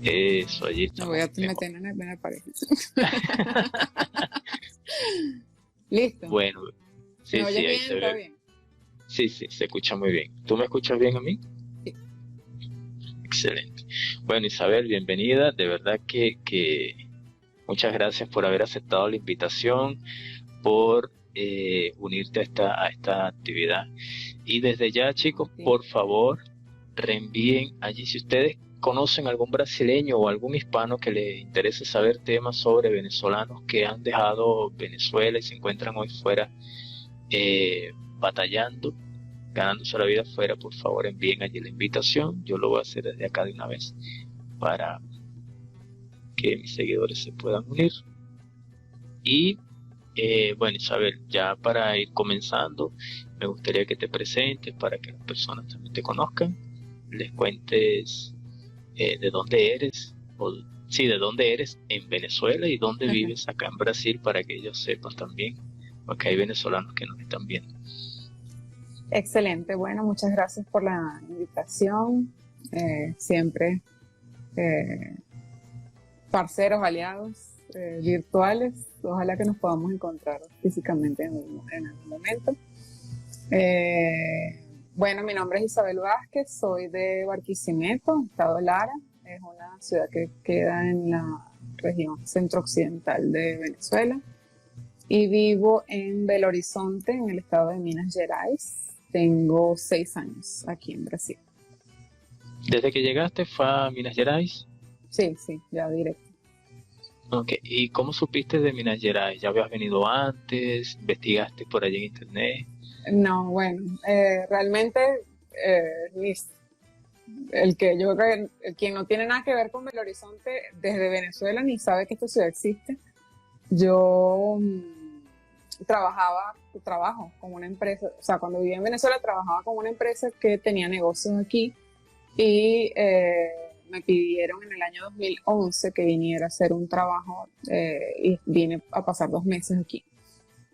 Eso, allí Me voy estamos a mejor. meter en la pared. Listo. Bueno, ¿Me sí, sí, oyes ahí se bien? ¿Todo ve. bien? Sí, sí, se escucha muy bien. ¿Tú me escuchas bien a mí? Sí. Excelente. Bueno, Isabel, bienvenida. De verdad que muchas gracias por haber aceptado la invitación, por unirte a esta actividad. Y desde ya, No, a chicos, ti. por favor, reenvíen allí si ustedes conocen algún brasileño o algún hispano que les interese saber temas sobre venezolanos que han dejado Venezuela y se encuentran hoy fuera batallando, ganándose la vida afuera, por favor envíen allí la invitación. Yo lo voy a hacer desde acá de una vez para que mis seguidores se puedan unir. Y bueno, Isabel, ya para ir comenzando, me gustaría que te presentes para que las personas también te conozcan, les cuentes de dónde eres, o sí, de dónde eres en Venezuela y dónde vives acá en Brasil para que ellos sepan también, porque hay venezolanos que nos están viendo. Excelente. Bueno, muchas gracias por la invitación. Siempre eh, parceros, aliados virtuales. Ojalá que nos podamos encontrar físicamente en algún momento. Bueno, mi nombre es Isabel Vázquez, soy de Barquisimeto, estado Lara. Es una ciudad que queda en la región centro-occidental de Venezuela. Y vivo en Belo Horizonte, en el estado de Minas Gerais. Tengo 6 años aquí en Brasil. Desde que llegaste fue a Minas Gerais. Sí, sí, ya directo. Ok, ¿y cómo supiste de Minas Gerais? ¿Ya habías venido antes? ¿Investigaste por allí en internet? No, bueno, realmente mis el que yo creo que el quien no tiene nada que ver con Belo Horizonte desde Venezuela ni sabe que esta ciudad existe. Yo trabajo con una empresa, o sea, cuando vivía en Venezuela trabajaba con una empresa que tenía negocios aquí y me pidieron en el año 2011 que viniera a hacer un trabajo y vine a pasar 2 meses aquí.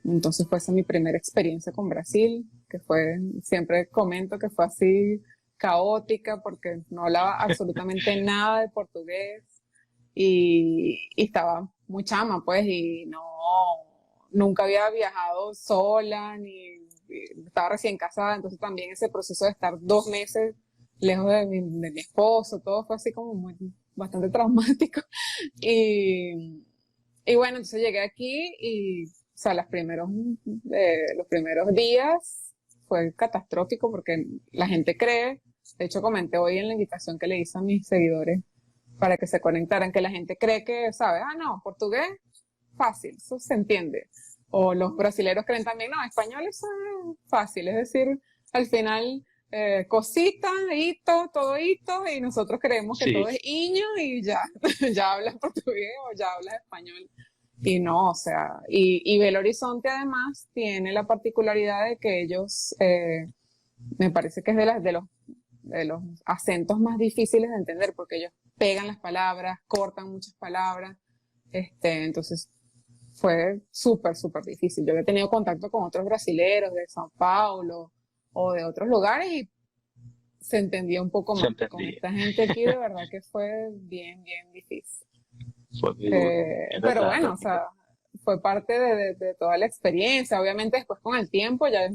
Entonces fue esa mi primera experiencia con Brasil, que fue, siempre comento que fue así caótica porque no hablaba absolutamente nada de portugués y estaba muy chama, pues, y no, nunca había viajado sola, ni estaba recién casada, entonces también ese proceso de estar 2 meses lejos de mi esposo, todo fue así como muy, bastante traumático. Y, y bueno, entonces llegué aquí y, o sea, los primeros días fue catastrófico porque la gente cree, de hecho comenté hoy en la invitación que le hice a mis seguidores para que se conectaran, que la gente cree que, ¿sabe? Ah, no, portugués, fácil, eso se entiende. O los brasileros creen también, no, español es fácil, es decir, al final cosita, hito, todo hito, y nosotros creemos que todo Sí, es iño y ya, ya hablas portugués o ya hablas español. Y no, o sea, y Belo Horizonte además tiene la particularidad de que ellos, me parece que es de los acentos más difíciles de entender, porque ellos pegan las palabras, cortan muchas palabras, entonces fue súper, súper difícil. Yo había tenido contacto con otros brasileros de Sao Paulo o de otros lugares y se entendía un poco se más. Con entendía. esta gente aquí de verdad que fue bien, bien difícil. Fue muy duro. Es Pero verdad, bueno, o sea, fue parte de toda la experiencia. Obviamente después con el tiempo ya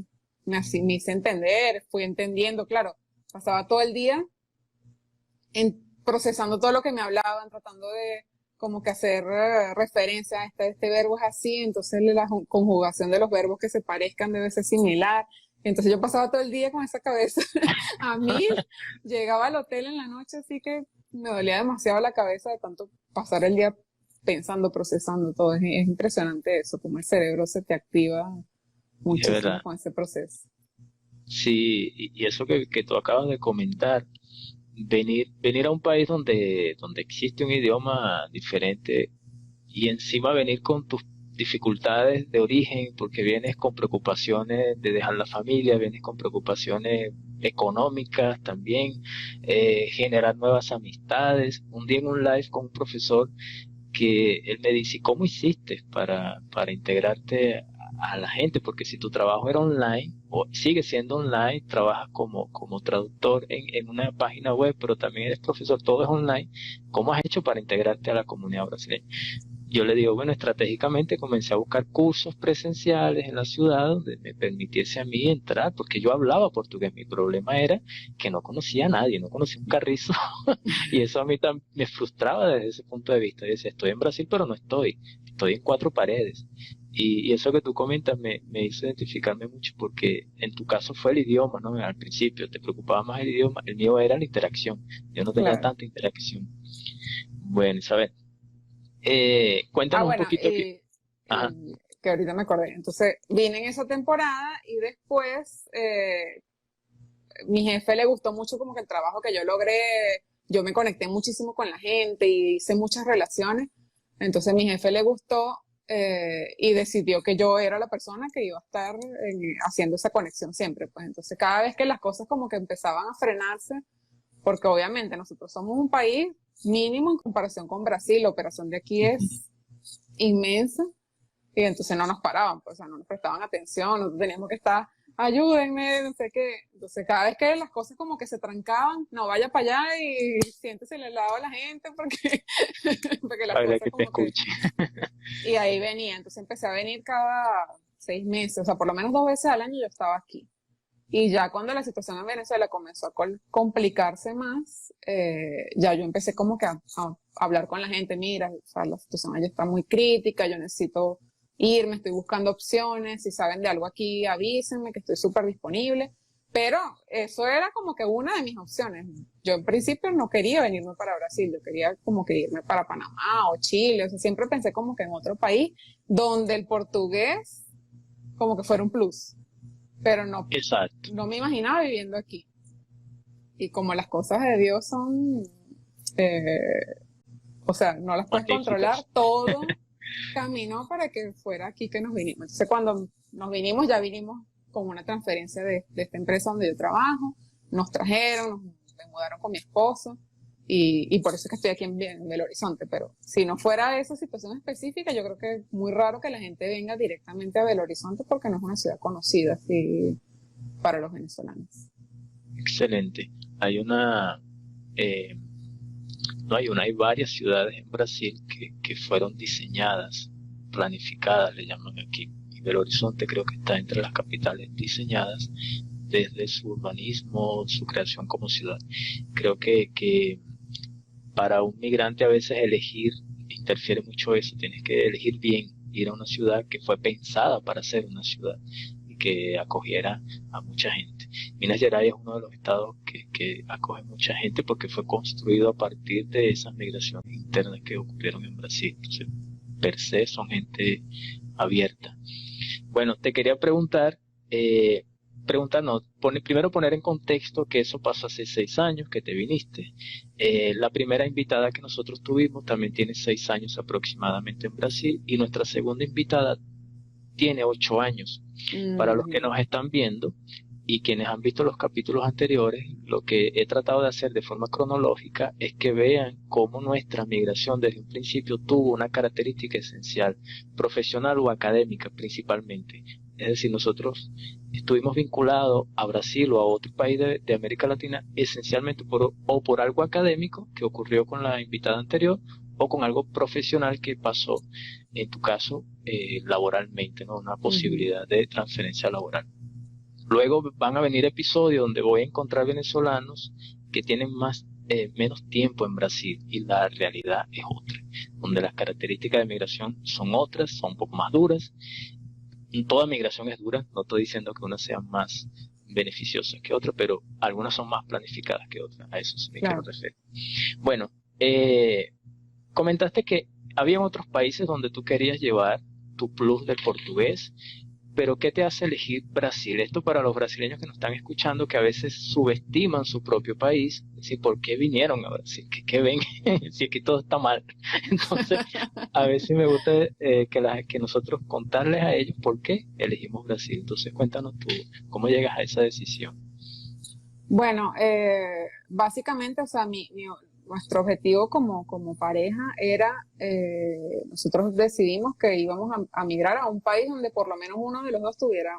me hice entender, fui entendiendo, claro, pasaba todo el día procesando todo lo que me hablaban, tratando de como que hacer referencia a este verbo es así, entonces la conjugación de los verbos que se parezcan debe ser similar. Entonces yo pasaba todo el día con esa cabeza a mí, llegaba al hotel en la noche, así que me dolía demasiado la cabeza de tanto pasar el día pensando, procesando todo. Es impresionante eso, como el cerebro se te activa es muchísimo verdad. con ese proceso. Sí, y eso que tú acabas de comentar, venir a un país donde existe un idioma diferente y encima venir con tus dificultades de origen, porque vienes con preocupaciones de dejar la familia, vienes con preocupaciones económicas también, generar nuevas amistades. Un día en un live con un profesor que él me dice, ¿cómo hiciste para integrarte a la gente, porque si tu trabajo era online, o sigue siendo online, trabajas como traductor en una página web, pero también eres profesor, todo es online, ¿cómo has hecho para integrarte a la comunidad brasileña? Yo le digo, bueno, estratégicamente comencé a buscar cursos presenciales en la ciudad donde me permitiese a mí entrar, porque yo hablaba portugués. Mi problema era que no conocía a nadie, no conocía un carrizo, y eso a mí me frustraba desde ese punto de vista. Yo decía, estoy en Brasil, pero no estoy en cuatro paredes. Y eso que tú comentas me hizo identificarme mucho, porque en tu caso fue el idioma, ¿no? Al principio te preocupaba más el idioma, el mío era la interacción. Yo no tenía Claro. tanta interacción. Bueno, Isabel. Ah, Cuéntanos un bueno, poquito aquí. Ajá, que ahorita me acordé. Entonces, vine en esa temporada y después mi jefe le gustó mucho como que el trabajo que yo logré, yo me conecté muchísimo con la gente y hice muchas relaciones. Entonces, mi jefe le gustó y decidió que yo era la persona que iba a estar haciendo esa conexión siempre. Pues entonces, cada vez que las cosas como que empezaban a frenarse, porque obviamente nosotros somos un país mínimo en comparación con Brasil, la operación de aquí ujú, es inmensa y entonces no nos paraban, pues, o sea, no nos prestaban atención, nosotros teníamos que estar, ayúdenme, no sé qué. Entonces, cada vez que las cosas como que se trancaban, no vaya para allá y siéntese al lado de la gente porque, porque las para cosas que te como que... escuche. Y ahí venía, entonces empecé a venir cada 6 meses, o sea, por lo menos 2 veces al año yo estaba aquí. Y ya cuando la situación en Venezuela comenzó a complicarse más, ya yo empecé como que a hablar con la gente, mira, o sea, la situación allá está muy crítica, yo necesito irme, estoy buscando opciones, si saben de algo aquí, avísenme que estoy súper disponible. Pero eso era como que una de mis opciones. Yo en principio no quería venirme para Brasil, yo quería como que irme para Panamá o Chile, o sea, siempre pensé como que en otro país donde el portugués como que fuera un plus, pero no, Exacto. no me imaginaba viviendo aquí. Y como las cosas de Dios son, eh, o sea, no las puedes controlar, Magníficas. todo caminó para que fuera aquí que nos vinimos. Entonces, cuando nos vinimos, ya vinimos con una transferencia de esta empresa donde yo trabajo, nos trajeron, me mudaron con mi esposo. Y por eso es que estoy aquí en Belo Horizonte. Pero si no fuera esa situación específica, yo creo que es muy raro que la gente venga directamente a Belo Horizonte porque no es una ciudad conocida así para los venezolanos. Excelente. Hay una, eh, no hay una, hay varias ciudades en Brasil que fueron diseñadas, planificadas, le llaman aquí. Y Belo Horizonte creo que está entre las capitales diseñadas desde su urbanismo, su creación como ciudad. Creo que para un migrante a veces elegir interfiere mucho eso, tienes que elegir bien, ir a una ciudad que fue pensada para ser una ciudad y que acogiera a mucha gente. Minas Gerais es uno de los estados que acoge mucha gente porque fue construido a partir de esas migraciones internas que ocurrieron en Brasil. Entonces, per se son gente abierta. Bueno, te quería preguntar, no, primero poner en contexto que eso pasó hace 6 años que te viniste. La primera invitada que nosotros tuvimos también tiene 6 años aproximadamente en Brasil y nuestra segunda invitada tiene 8 años. Para los que Imagínate. nos están viendo y quienes han visto los capítulos anteriores, lo que he tratado de hacer de forma cronológica es que vean cómo nuestra migración desde un principio tuvo una característica esencial, profesional o académica principalmente. Es decir, nosotros estuvimos vinculados a Brasil o a otro país de América Latina esencialmente por algo académico que ocurrió con la invitada anterior o con algo profesional que pasó, en tu caso, laboralmente, ¿no? Una Ujú. posibilidad de transferencia laboral. Luego van a venir episodios donde voy a encontrar venezolanos que tienen menos tiempo en Brasil y la realidad es otra, donde las características de migración son otras, son un poco más duras. Toda migración es dura, no estoy diciendo que unas sean más beneficiosas que otras, pero algunas son más planificadas que otras, a eso sí me quiero Claro. referir. Bueno, eh, comentaste que había otros países donde tú querías llevar tu plus del portugués, pero ¿qué te hace elegir Brasil? Esto para los brasileños que nos están escuchando, que a veces subestiman su propio país, es decir, ¿por qué vinieron a Brasil? ¿Qué ven? Si aquí todo está mal. Entonces, a veces me gusta que nosotros contarles a ellos por qué elegimos Brasil. Entonces, cuéntanos tú, ¿cómo llegas a esa decisión? Bueno, básicamente, o sea, nuestro objetivo como pareja era, nosotros decidimos que íbamos a migrar a un país donde por lo menos uno de los dos tuviera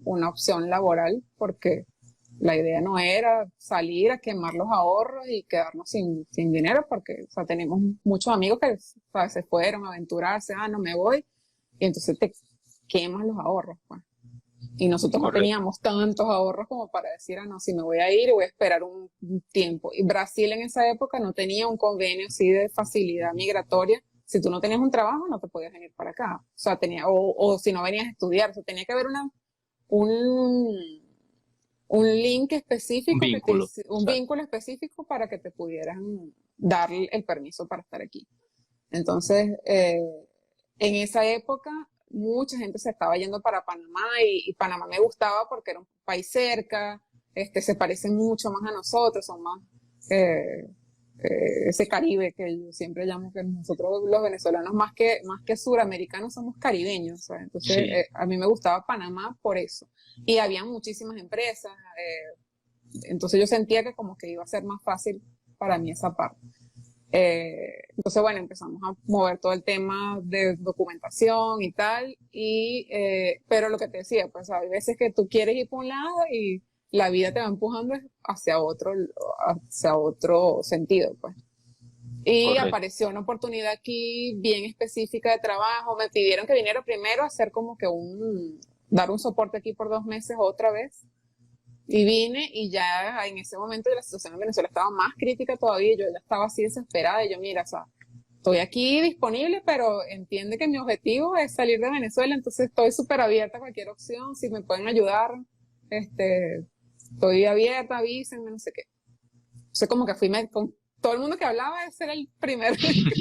una opción laboral, porque la idea no era salir a quemar los ahorros y quedarnos sin dinero, porque, o sea, tenemos muchos amigos que, o sea, se fueron a aventurarse, no me voy, y entonces te quemas los ahorros, pues. Y nosotros no Correcto. teníamos tantos ahorros como para decir, no, si me voy a ir, voy a esperar un tiempo. Y Brasil en esa época no tenía un convenio así de facilidad migratoria. Si tú no tenías un trabajo, no te podías venir para acá. O sea, o si no venías a estudiar, o sea, tenía que haber un, un link Un específico, vínculo. un Exacto. vínculo específico para que te pudieran dar el permiso para estar aquí. Entonces, en esa época, mucha gente se estaba yendo para Panamá y Panamá me gustaba porque era un país cerca, se parecen mucho más a nosotros, son más ese Caribe que yo siempre llamo que nosotros los venezolanos más que suramericanos somos caribeños, ¿sabes? Entonces, Sí, a mí me gustaba Panamá por eso. Y había muchísimas empresas, entonces yo sentía que como que iba a ser más fácil para mí esa parte. Entonces, bueno, empezamos a mover todo el tema de documentación y tal, pero lo que te decía, pues hay veces que tú quieres ir por un lado y la vida te va empujando hacia otro sentido, pues. Y correcto. apareció una oportunidad aquí bien específica de trabajo, me pidieron que viniera primero a hacer como que dar un soporte aquí por 2 meses otra vez. Y vine y ya en ese momento la situación en Venezuela estaba más crítica todavía, yo ya estaba así desesperada y yo, mira, o sea, estoy aquí disponible, pero entiende que mi objetivo es salir de Venezuela, entonces estoy súper abierta a cualquier opción, si me pueden ayudar, estoy abierta, avísenme, no sé qué. Entonces como que con todo el mundo que hablaba, ese era el primer, así que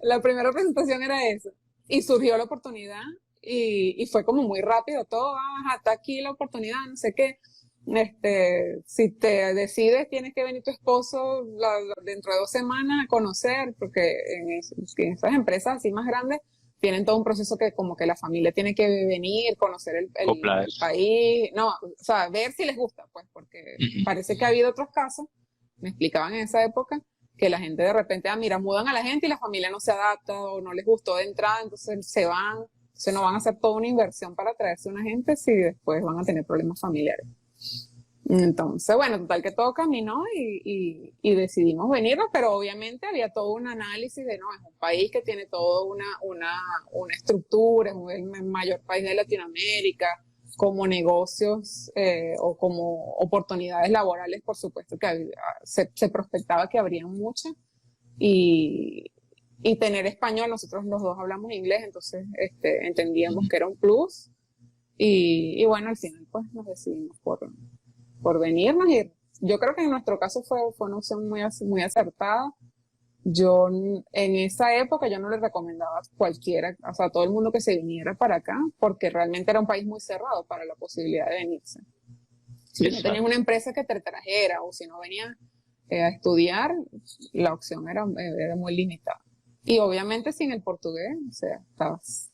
la primera presentación era eso. Y surgió la oportunidad y fue como muy rápido todo, hasta aquí la oportunidad, no sé qué. Si te decides, tienes que venir tu esposo dentro de 2 semanas a conocer, porque en esas empresas así más grandes tienen todo un proceso que como que la familia tiene que venir, conocer el Acoplarse. país, no, o sea, ver si les gusta, pues, porque Ujú. parece que ha habido otros casos, me explicaban en esa época, que la gente de repente, mira, mudan a la gente y la familia no se adapta o no les gustó de entrada, entonces se van, entonces no van a hacer toda una inversión para traerse una gente si después van a tener problemas familiares. Entonces, bueno, total que todo caminó y decidimos venirnos, pero obviamente había todo un análisis de, no, es un país que tiene toda una estructura, es el mayor país de Latinoamérica, como negocios o como oportunidades laborales, por supuesto que se prospectaba que habrían muchas y, y tener español, nosotros los dos hablamos inglés, entonces entendíamos que era un plus y bueno, al final pues nos decidimos por venirnos y yo creo que en nuestro caso fue una opción muy acertada. Yo en esa época yo no le recomendaba a cualquiera, o sea, a todo el mundo que se viniera para acá, porque realmente era un país muy cerrado para la posibilidad de venirse. Si no tenías Exacto. una empresa que te trajera o si no venías a estudiar, la opción era muy limitada. Y obviamente sin el portugués, o sea, estabas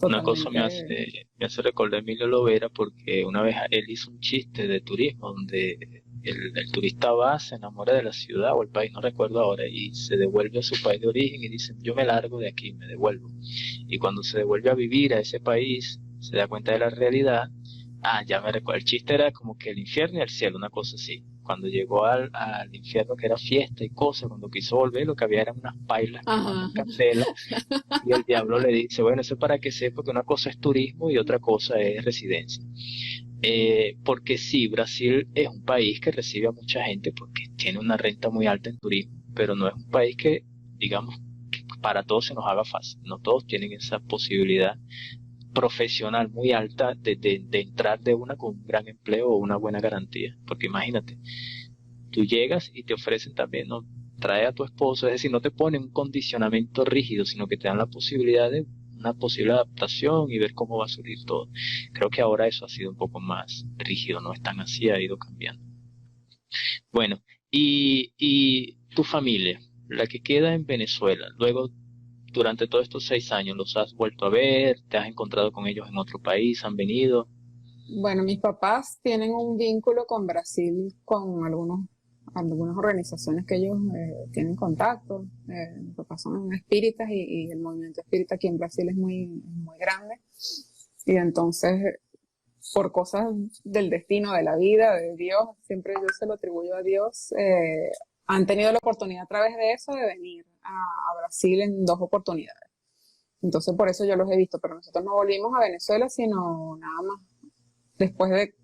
Una cosa totalmente... me hace recordar a Emilio Lovera porque una vez él hizo un chiste de turismo donde el turista va, se enamora de la ciudad o el país, no recuerdo ahora, y se devuelve a su país de origen y dice, yo me largo de aquí, me devuelvo. Y cuando se devuelve a vivir a ese país, se da cuenta de la realidad. Ya me recuerdo, el chiste era como que el infierno y el cielo, una cosa así. Cuando llegó al infierno, que era fiesta y cosas, cuando quiso volver, lo que había eran unas pailas quemando Ajá. en candela. Y el diablo le dice, bueno, eso es para que sepa que una cosa es turismo y otra cosa es residencia. Porque sí, Brasil es un país que recibe a mucha gente porque tiene una renta muy alta en turismo, pero no es un país que, digamos, que para todos se nos haga fácil. No todos tienen esa posibilidad profesional muy alta de entrar de una con un gran empleo o una buena garantía. Porque imagínate, tú llegas y te ofrecen también, ¿no? Trae a tu esposo, es decir, no te ponen un condicionamiento rígido, sino que te dan la posibilidad de una posible adaptación y ver cómo va a surgir todo. Creo que ahora eso ha sido un poco más rígido, no es tan así, ha ido cambiando. Bueno, y tu familia, la que queda en Venezuela, luego durante todos estos 6 años, ¿los has vuelto a ver? ¿Te has encontrado con ellos en otro país? ¿Han venido? Bueno, mis papás tienen un vínculo con Brasil con algunos algunas organizaciones que ellos tienen contacto. Mis papás son espíritas y el movimiento espírita aquí en Brasil es muy grande. Y entonces, por cosas del destino, de la vida, de Dios, siempre yo se lo atribuyo a Dios, han tenido la oportunidad a través de eso de venir a Brasil en 2 oportunidades. Entonces, por eso yo los he visto, pero nosotros no volvimos a Venezuela, sino nada más.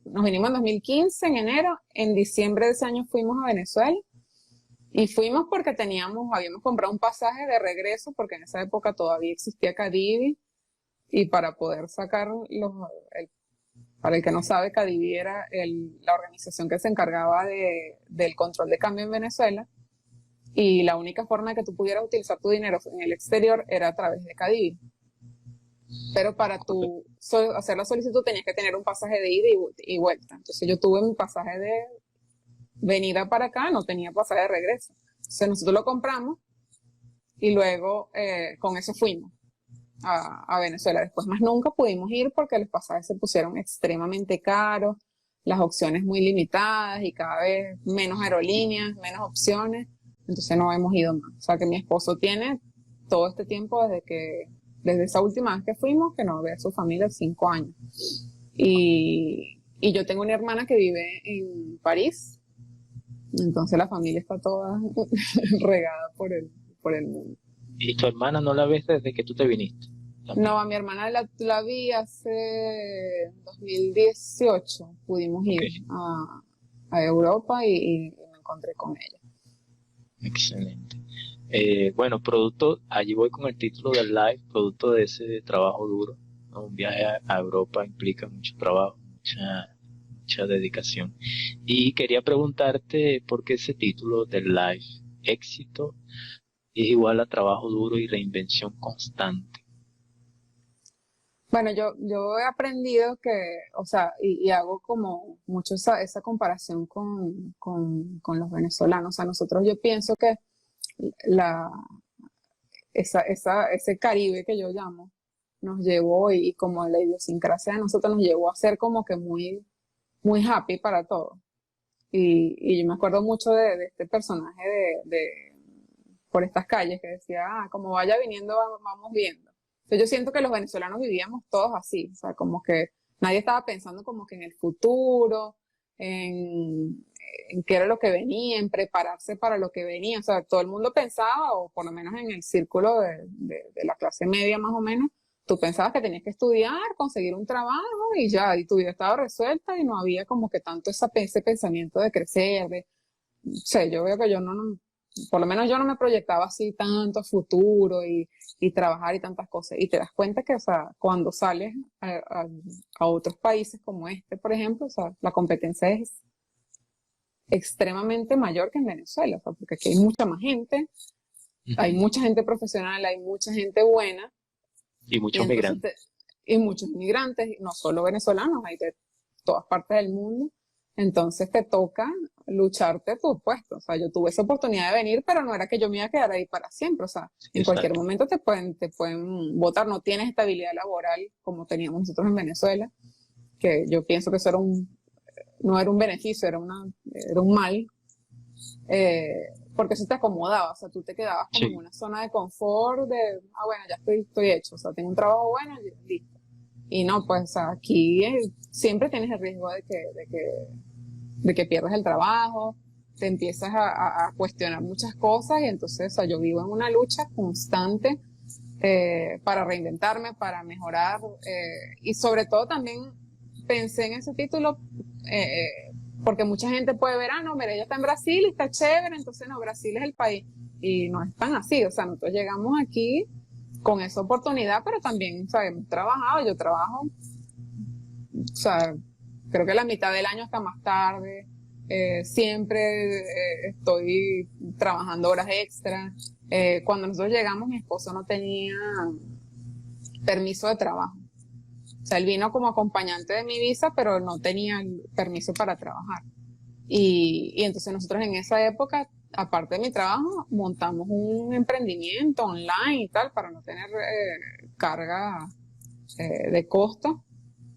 Nos vinimos en 2015, en enero, en diciembre de ese año fuimos a Venezuela, y fuimos porque habíamos comprado un pasaje de regreso, porque en esa época todavía existía Cadivi, y para poder sacar para el que no sabe, Cadivi era la organización que se encargaba del control de cambio en Venezuela, y la única forma de que tú pudieras utilizar tu dinero en el exterior era a través de Cadivi. Pero para tú hacer la solicitud tenías que tener un pasaje de ida y vuelta. Entonces yo tuve mi pasaje de venida para acá, no tenía pasaje de regreso. Entonces nosotros lo compramos y luego con eso fuimos a Venezuela. Después más nunca pudimos ir porque los pasajes se pusieron extremadamente caros, las opciones muy limitadas y cada vez menos aerolíneas, menos opciones. Entonces no hemos ido más. O sea que mi esposo tiene todo este tiempo desde esa última vez que fuimos, que no ve a su familia 5 años. Y yo tengo una hermana que vive en París, entonces la familia está toda regada por el mundo. ¿Y tu hermana no la ves desde que tú te viniste? También. No, a mi hermana la vi hace 2018, pudimos ir a Europa y me encontré con ella. Excelente. Bueno, allí voy con el título del live, producto de ese trabajo duro, ¿no? Un viaje a Europa implica mucho trabajo, mucha dedicación. Y quería preguntarte por qué ese título del live, éxito es igual a trabajo duro y reinvención constante. Bueno, yo he aprendido que, o sea, y hago como mucho esa comparación con los venezolanos. O sea, yo pienso que ese Caribe que yo llamo nos llevó, y como la idiosincrasia de nosotros nos llevó a ser como que muy happy para todo. Y yo me acuerdo mucho de este personaje por estas calles que decía, como vaya viniendo, vamos viendo. Entonces yo siento que los venezolanos vivíamos todos así, o sea, como que nadie estaba pensando como que en el futuro, en qué era lo que venía, en prepararse para lo que venía. O sea, todo el mundo pensaba, o por lo menos en el círculo de la clase media más o menos, tú pensabas que tenías que estudiar, conseguir un trabajo y ya, y tu vida estaba resuelta y no había como que tanto ese pensamiento de crecer, o sea, yo veo que por lo menos yo no me proyectaba así tanto a futuro y trabajar y tantas cosas. Y te das cuenta que, o sea, cuando sales a otros países como este, por ejemplo, o sea, la competencia es extremadamente mayor que en Venezuela, o sea, porque aquí hay mucha más gente, hay mucha gente profesional, hay mucha gente buena. Y muchos migrantes. Y muchos inmigrantes, no solo venezolanos, hay de todas partes del mundo. Entonces te toca lucharte tu puesto. O sea, yo tuve esa oportunidad de venir, pero no era que yo me iba a quedar ahí para siempre. O sea, en cualquier momento te pueden votar. No tienes estabilidad laboral como teníamos nosotros en Venezuela, que yo pienso que eso no era un beneficio, era un mal. Porque eso te acomodaba, o sea, tú te quedabas como en una zona de confort bueno, ya estoy hecho, o sea, tengo un trabajo bueno y listo. Y no, pues, o sea, aquí siempre tienes el riesgo de que pierdas el trabajo, te empiezas a cuestionar muchas cosas, y entonces, o sea, yo vivo en una lucha constante para reinventarme, para mejorar, y sobre todo también pensé en ese título porque mucha gente puede ver, no, mira, ella está en Brasil y está chévere, entonces no, Brasil es el país. Y no es tan así, o sea, nosotros llegamos aquí con esa oportunidad, pero también, o sea, hemos trabajado, yo trabajo, o sea, creo que la mitad del año hasta más tarde, siempre estoy trabajando horas extras. Cuando nosotros llegamos, mi esposo no tenía permiso de trabajo. O sea, él vino como acompañante de mi visa, pero no tenía permiso para trabajar. Y entonces nosotros en esa época, aparte de mi trabajo, montamos un emprendimiento online y tal, para no tener carga de costo.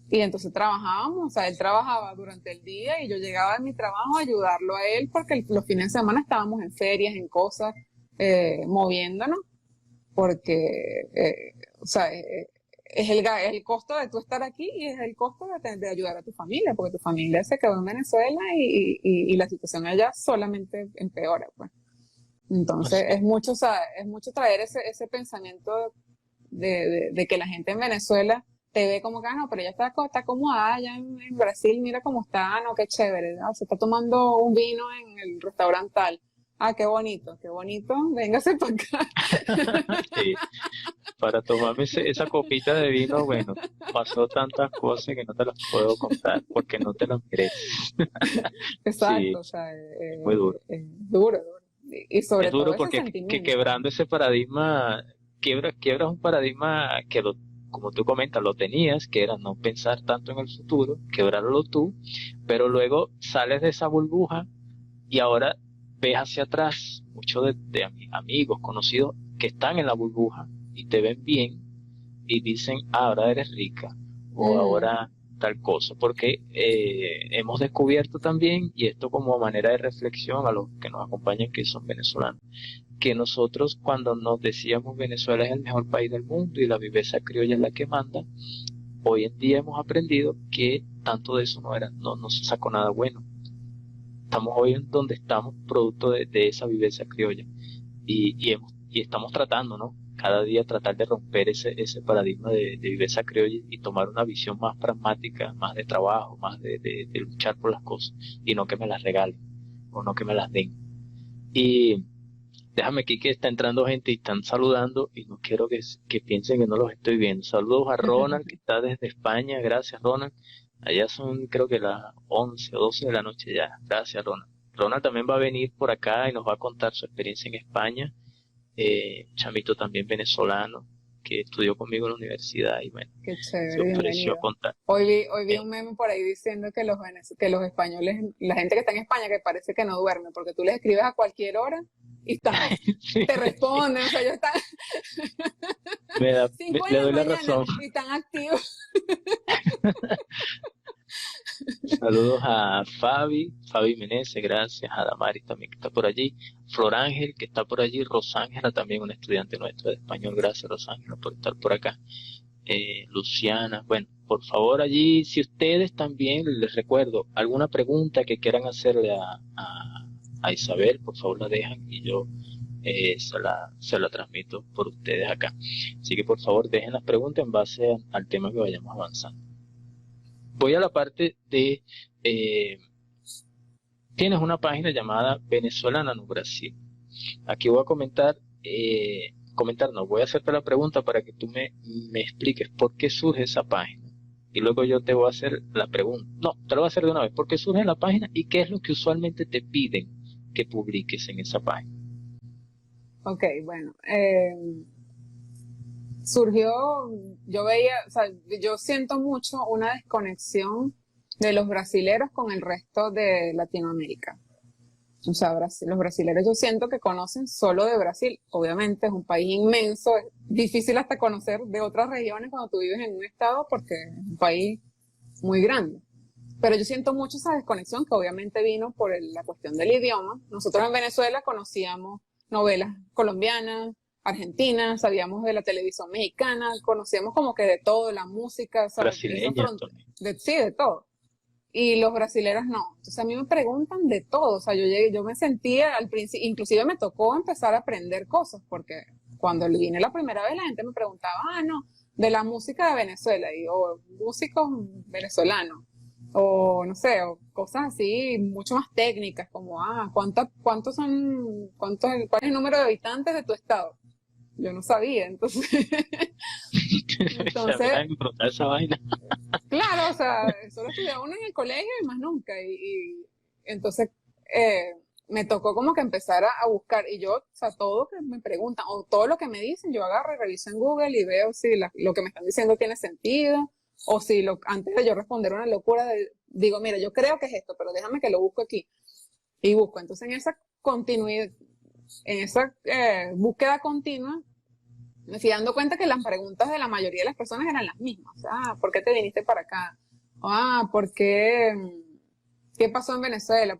Y entonces trabajábamos, o sea, él trabajaba durante el día y yo llegaba de mi trabajo a ayudarlo a él porque los fines de semana estábamos en ferias, en cosas, moviéndonos, porque, o sea, es el costo de tú estar aquí y es el costo de ayudar a tu familia, porque tu familia se quedó en Venezuela y la situación allá solamente empeora, pues. Entonces, Así. es mucho, o sea, es mucho traer ese pensamiento de que la gente en Venezuela te ve como que, no, pero ella está acomodada allá en Brasil, mira cómo está, no, qué chévere, se está tomando un vino en el restaurante tal. Ah, qué bonito, véngase para acá. Sí, para tomarme esa copita de vino, bueno, pasó tantas cosas que no te las puedo contar porque no te las mereces. Exacto, Sí, o sea, es muy duro. duro, duro. Y Es sobre todo duro ese porque sentimiento. quebrando ese paradigma, quiebras un paradigma que como tú comentas, lo tenías, que era no pensar tanto en el futuro, quebrarlo tú, pero luego sales de esa burbuja y ahora ves hacia atrás muchos amigos, conocidos que están en la burbuja y te ven bien y dicen, ah, ahora eres rica o Mm, ahora tal cosa, porque hemos descubierto también, y esto como manera de reflexión a los que nos acompañan que son venezolanos, que nosotros cuando nos decíamos Venezuela es el mejor país del mundo y la viveza criolla es la que manda, hoy en día hemos aprendido que tanto de eso no se sacó nada bueno. Estamos hoy en donde estamos producto de esa viveza criolla y estamos tratando, ¿no? Cada día tratar de romper ese paradigma de viveza criolla y tomar una visión más pragmática, más de trabajo, más de luchar por las cosas y no que me las regalen o no que me las den. Y déjame aquí que está entrando gente y están saludando y no quiero que piensen que no los estoy viendo. Saludos a Ronald que está desde España, gracias Ronald. Allá son creo que las 11 o 12 de la noche ya, gracias Ronald. Ronald también va a venir por acá y nos va a contar su experiencia en España, chamito también venezolano que estudió conmigo en la universidad y bueno, qué se chévere, ofreció a bienvenido. contar. Hoy vi Eh, un meme por ahí diciendo que que los españoles, la gente que está en España, que parece que no duerme, porque tú les escribes a cualquier hora y sí, te responden, o sea, ellos están cinco de le la doy la mañana razón. y están activos. Saludos a Fabi Meneses, gracias, a Damaris también que está por allí, Flor Ángel que está por allí, Rosángela también una estudiante nuestra de español, gracias Rosángela por estar por acá, Luciana, bueno, por favor allí, si ustedes también, les recuerdo, alguna pregunta que quieran hacerle a Isabel, por favor la dejan y yo se la transmito por ustedes acá. Así que por favor dejen las preguntas en base al tema que vayamos avanzando. Voy a la parte de eh, tienes una página llamada Venezuela Nano Brasil. Aquí voy a comentar, no, voy a hacerte la pregunta para que tú me expliques por qué surge esa página. Y luego yo te voy a hacer la pregunta. No, te lo voy a hacer de una vez. ¿Por qué surge la página y qué es lo que usualmente te piden que publiques en esa página? Ok, bueno, surgió, yo veía, o sea, yo siento mucho una desconexión de los brasileros con el resto de Latinoamérica. O sea, los brasileños yo siento que conocen solo de Brasil. Obviamente es un país inmenso, es difícil hasta conocer de otras regiones cuando tú vives en un estado porque es un país muy grande. Pero yo siento mucho esa desconexión que obviamente vino por la cuestión del idioma. Nosotros en Venezuela conocíamos novelas colombianas, argentinas, sabíamos de la televisión mexicana, conocíamos como que de todo, la música, o sea, esa Brasileña frontera, también. sí, de todo y los brasileros no. Entonces a mí me preguntan de todo, o sea, yo me sentía al principio, inclusive me tocó empezar a aprender cosas, porque cuando vine la primera vez la gente me preguntaba, ah, no, de la música de Venezuela, y, o músicos venezolanos, o no sé, o cosas así, mucho más técnicas, como, ah, ¿cuál es el número de habitantes de tu estado? Yo no sabía, entonces, Se me entonces da esa vaina. claro, o sea, solo estudiaba uno en el colegio y más nunca. Y entonces eh, me tocó como que empezar a buscar. Y yo, o sea, todo que me preguntan o todo lo que me dicen, yo agarro y reviso en Google y veo si lo que me están diciendo tiene sentido. O si antes de yo responder una locura, digo, mira, yo creo que es esto, pero déjame que lo busco aquí. Y busco. Entonces en esa continuidad, en esa búsqueda continua, me fui dando cuenta que las preguntas de la mayoría de las personas eran las mismas. ¿Por qué te viniste para acá? ¿Por qué? ¿Qué pasó en Venezuela?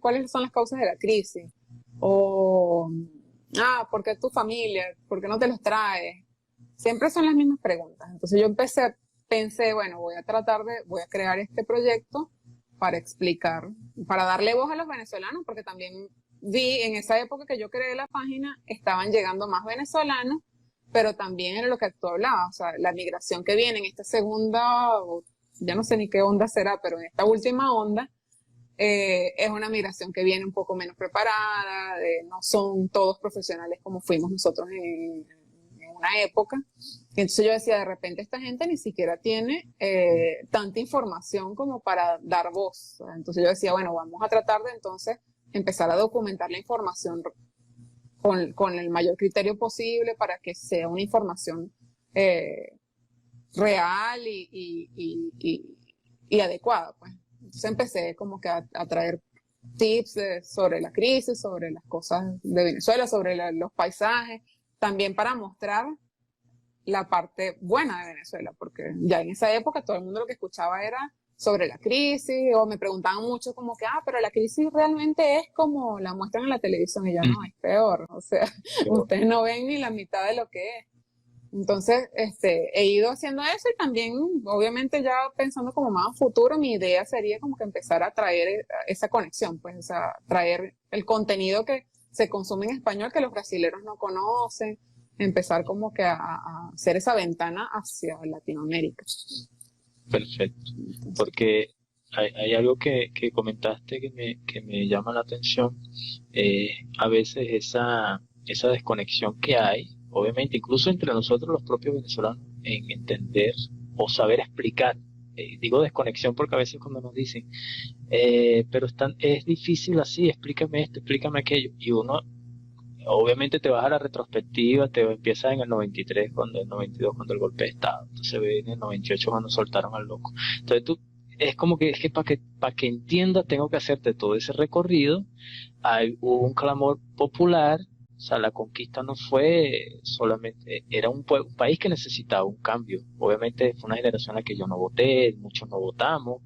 ¿Cuáles son las causas de la crisis? O, ¿por qué tu familia? ¿Por qué no te los traes? Siempre son las mismas preguntas. Entonces yo pensé, bueno, voy a crear este proyecto para explicar, para darle voz a los venezolanos, porque también vi en esa época que yo creé la página, estaban llegando más venezolanos, pero también era lo que tú hablabas, o sea, la migración que viene en esta segunda, ya no sé ni qué onda será, pero en esta última onda, es una migración que viene un poco menos preparada, no son todos profesionales como fuimos nosotros en una época. Entonces yo decía, de repente esta gente ni siquiera tiene tanta información como para dar voz. Entonces yo decía, bueno, vamos a tratar de entonces empezar a documentar la información con el mayor criterio posible para que sea una información real y adecuada, pues. Entonces empecé como que a traer tips sobre la crisis, sobre las cosas de Venezuela, sobre los paisajes, también para mostrar la parte buena de Venezuela, porque ya en esa época todo el mundo lo que escuchaba era sobre la crisis, o me preguntaban mucho como que, pero la crisis realmente es como la muestran en la televisión, y yo, no, es peor, o sea, ustedes no ven ni la mitad de lo que es. Entonces, he ido haciendo eso y también, obviamente ya pensando como más a futuro, mi idea sería como que empezar a traer esa conexión, pues, o sea, traer el contenido que se consume en español que los brasileños no conocen, empezar como que a hacer esa ventana hacia Latinoamérica. Perfecto, porque hay algo que comentaste que me llama la atención, a veces esa desconexión que hay, obviamente, incluso entre nosotros los propios venezolanos, en entender o saber explicar. Digo desconexión porque a veces cuando nos dicen, pero es difícil así, explícame esto, explícame aquello, y uno obviamente te vas a la retrospectiva, te empiezas en el 93, cuando el 92, cuando el golpe de Estado, entonces ve en el 98 cuando soltaron al loco. Entonces tú, es como que para que entiendas tengo que hacerte todo ese recorrido. Hubo un clamor popular, o sea, la conquista no fue solamente, era un país que necesitaba un cambio. Obviamente fue una generación en la que yo no voté, muchos no votamos,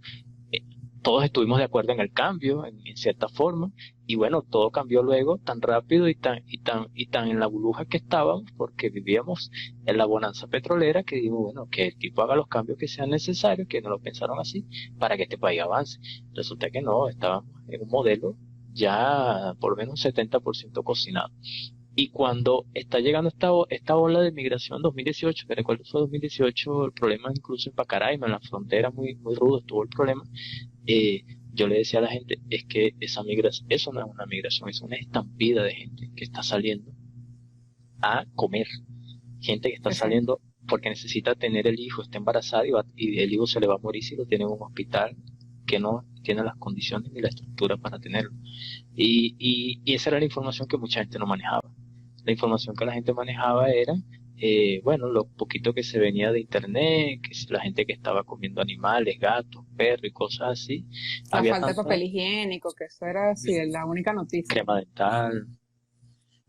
todos estuvimos de acuerdo en el cambio, en cierta forma, y bueno, todo cambió luego tan rápido y tan en la burbuja que estábamos, porque vivíamos en la bonanza petrolera, que dijimos, bueno, que el tipo haga los cambios que sean necesarios, que no lo pensaron así, para que este país avance. Resulta que no, estábamos en un modelo ya por lo menos un 70% cocinado. Y cuando está llegando esta ola de migración en 2018, que recuerdo fue 2018, el problema incluso en Pacaraima, en la frontera muy, muy rudo estuvo el problema, yo le decía a la gente, es que esa migración, eso no es una migración, es una estampida de gente que está saliendo a comer, gente que está saliendo porque necesita tener el hijo, está embarazada y el hijo se le va a morir si lo tiene en un hospital que no tiene las condiciones ni la estructura para tenerlo. Y esa era la información que mucha gente no manejaba. La información que la gente manejaba era, bueno, lo poquito que se venía de internet, que la gente que estaba comiendo animales, gatos, perros y cosas así. La falta de papel higiénico, que eso era así, la única noticia. Crema dental.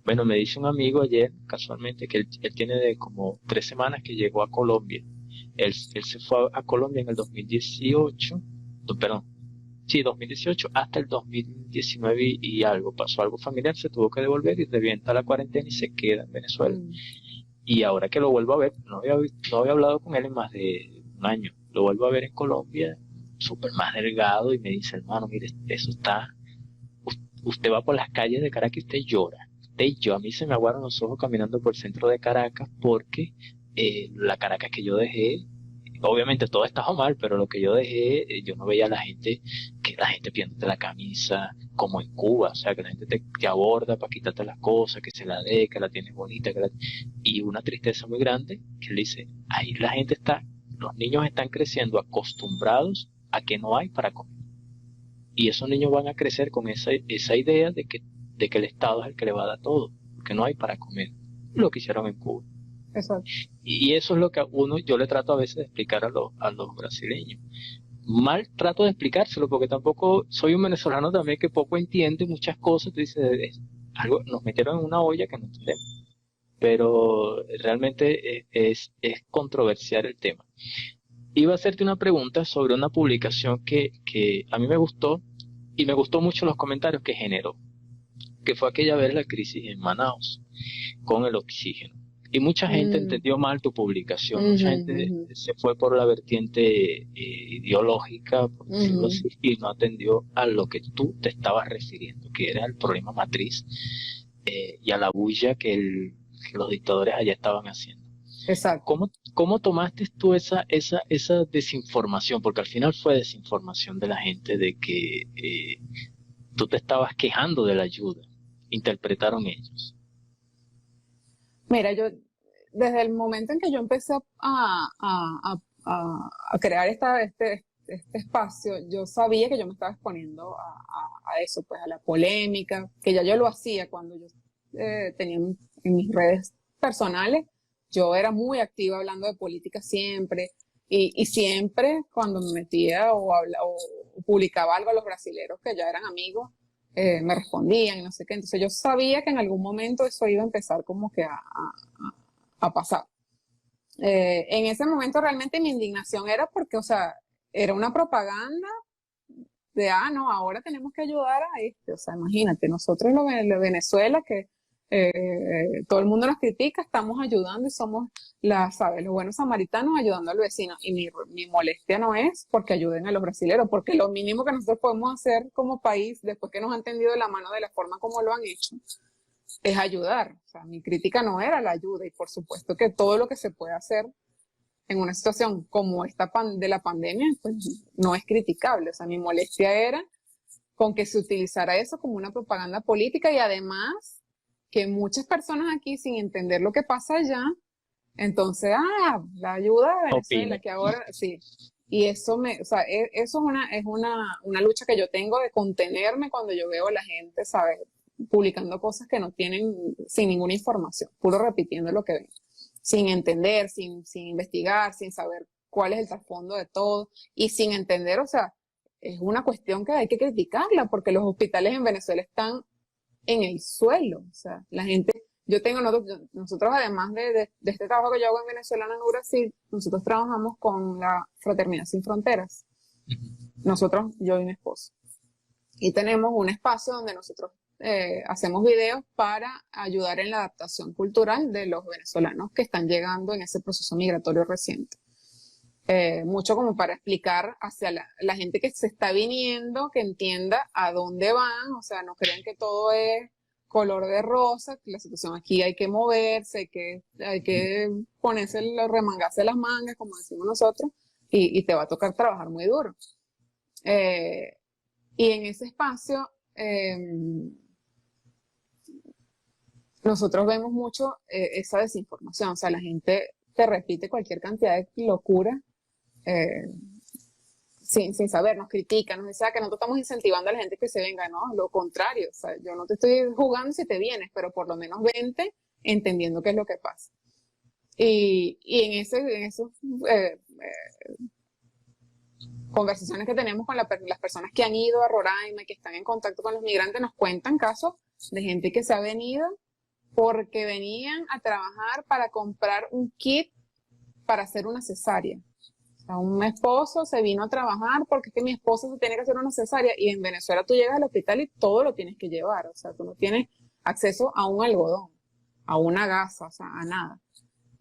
Bueno, me dice un amigo ayer, casualmente, que él tiene de como 3 semanas que llegó a Colombia. Él se fue a Colombia en el 2018, perdón, sí, 2018 hasta el 2019 y algo. Pasó algo familiar, se tuvo que devolver y revienta la cuarentena y se queda en Venezuela. Y ahora que lo vuelvo a ver, no había hablado con él en más de un año. Lo vuelvo a ver en Colombia, súper más delgado, y me dice, hermano, mire, eso está... Usted va por las calles de Caracas y usted llora. A mí se me aguaron los ojos caminando por el centro de Caracas porque la Caracas que yo dejé, obviamente todo estaba mal, pero lo que yo dejé, yo no veía a la gente pidiéndote la camisa como en Cuba, o sea, que la gente te aborda para quitarte las cosas, que se la dé, que la tienes bonita, y una tristeza muy grande, que él dice, ahí los niños están creciendo acostumbrados a que no hay para comer. Y esos niños van a crecer con esa idea de que el Estado es el que le va a dar todo, porque no hay para comer. Lo que hicieron en Cuba. Exacto. Y eso es lo que yo le trato a veces de explicar a los brasileños. Mal trato de explicárselo, porque tampoco soy un venezolano también que poco entiende muchas cosas. Tú dices, nos metieron en una olla que no entendemos. pero realmente es controversial el tema. Iba a hacerte una pregunta sobre una publicación que a mí me gustó y me gustó mucho los comentarios que generó, que fue aquella vez la crisis en Manaus con el oxígeno. Y mucha gente Mm, entendió mal tu publicación, mucha ujú, gente ujú, se fue por la vertiente ideológica, por decirlo ujú. así, y no atendió a lo que tú te estabas refiriendo, que era el problema matriz y a la bulla que los dictadores allá estaban haciendo. Exacto. ¿Cómo tomaste tú esa desinformación? Porque al final fue desinformación de la gente de que tú te estabas quejando de la ayuda, interpretaron ellos. Mira, yo desde el momento en que yo empecé a crear este espacio, yo sabía que yo me estaba exponiendo a eso, pues a la polémica, que ya yo lo hacía cuando yo tenía en mis redes personales, yo era muy activa hablando de política siempre, y siempre cuando me metía o publicaba algo a los brasileros que ya eran amigos, me respondían y no sé qué. Entonces yo sabía que en algún momento eso iba a empezar como que a pasar. En ese momento realmente mi indignación era porque, o sea, era una propaganda de, no, ahora tenemos que ayudar a este. O sea, imagínate, nosotros los de Venezuela, que todo el mundo nos critica, estamos ayudando y somos ¿sabes? Los buenos samaritanos ayudando al vecino. Y mi molestia no es porque ayuden a los brasileños, porque lo mínimo que nosotros podemos hacer como país, después que nos han tendido la mano de la forma como lo han hecho, es ayudar. O sea, mi crítica no era la ayuda, y por supuesto que todo lo que se puede hacer en una situación como esta de la pandemia, pues no es criticable. O sea, mi molestia era con que se utilizara eso como una propaganda política, y además que muchas personas aquí, sin entender lo que pasa allá, entonces, la ayuda de Venezuela, Opine. que ahora sí. Y eso o sea, eso es una lucha que yo tengo de contenerme cuando yo veo a la gente, ¿sabes? Publicando cosas que no tienen, sin ninguna información, puro repitiendo lo que ven, sin entender, sin investigar, sin saber cuál es el trasfondo de todo, y sin entender, o sea, es una cuestión que hay que criticarla, porque los hospitales en Venezuela están en el suelo. O sea, la gente, nosotros además de este trabajo que yo hago en Venezuela, en Brasil, nosotros trabajamos con la Fraternidad Sin Fronteras. Nosotros, yo y mi esposo. Y tenemos un espacio donde nosotros hacemos videos para ayudar en la adaptación cultural de los venezolanos que están llegando en ese proceso migratorio reciente. Mucho como para explicar hacia la gente que se está viniendo, que entienda a dónde van. O sea, no crean que todo es color de rosa, que la situación aquí hay que moverse, hay que ponerse, remangarse las mangas, como decimos nosotros, y te va a tocar trabajar muy duro. Eh, y en ese espacio, nosotros vemos mucho esa desinformación. O sea, la gente te repite cualquier cantidad de locura eh, sin saber, nos critican, nos dicen que nosotros estamos incentivando a la gente que se venga. No, lo contrario. O sea, yo no te estoy jugando si te vienes, pero por lo menos vente entendiendo qué es lo que pasa. Y en esos conversaciones que tenemos con las personas que han ido a Roraima y que están en contacto con los migrantes, nos cuentan casos de gente que se ha venido porque venían a trabajar para comprar un kit para hacer una cesárea. O sea, un esposo se vino a trabajar porque es que mi esposa se tiene que hacer una cesárea, y en Venezuela tú llegas al hospital y todo lo tienes que llevar. O sea, tú no tienes acceso a un algodón, a una gasa, o sea, a nada.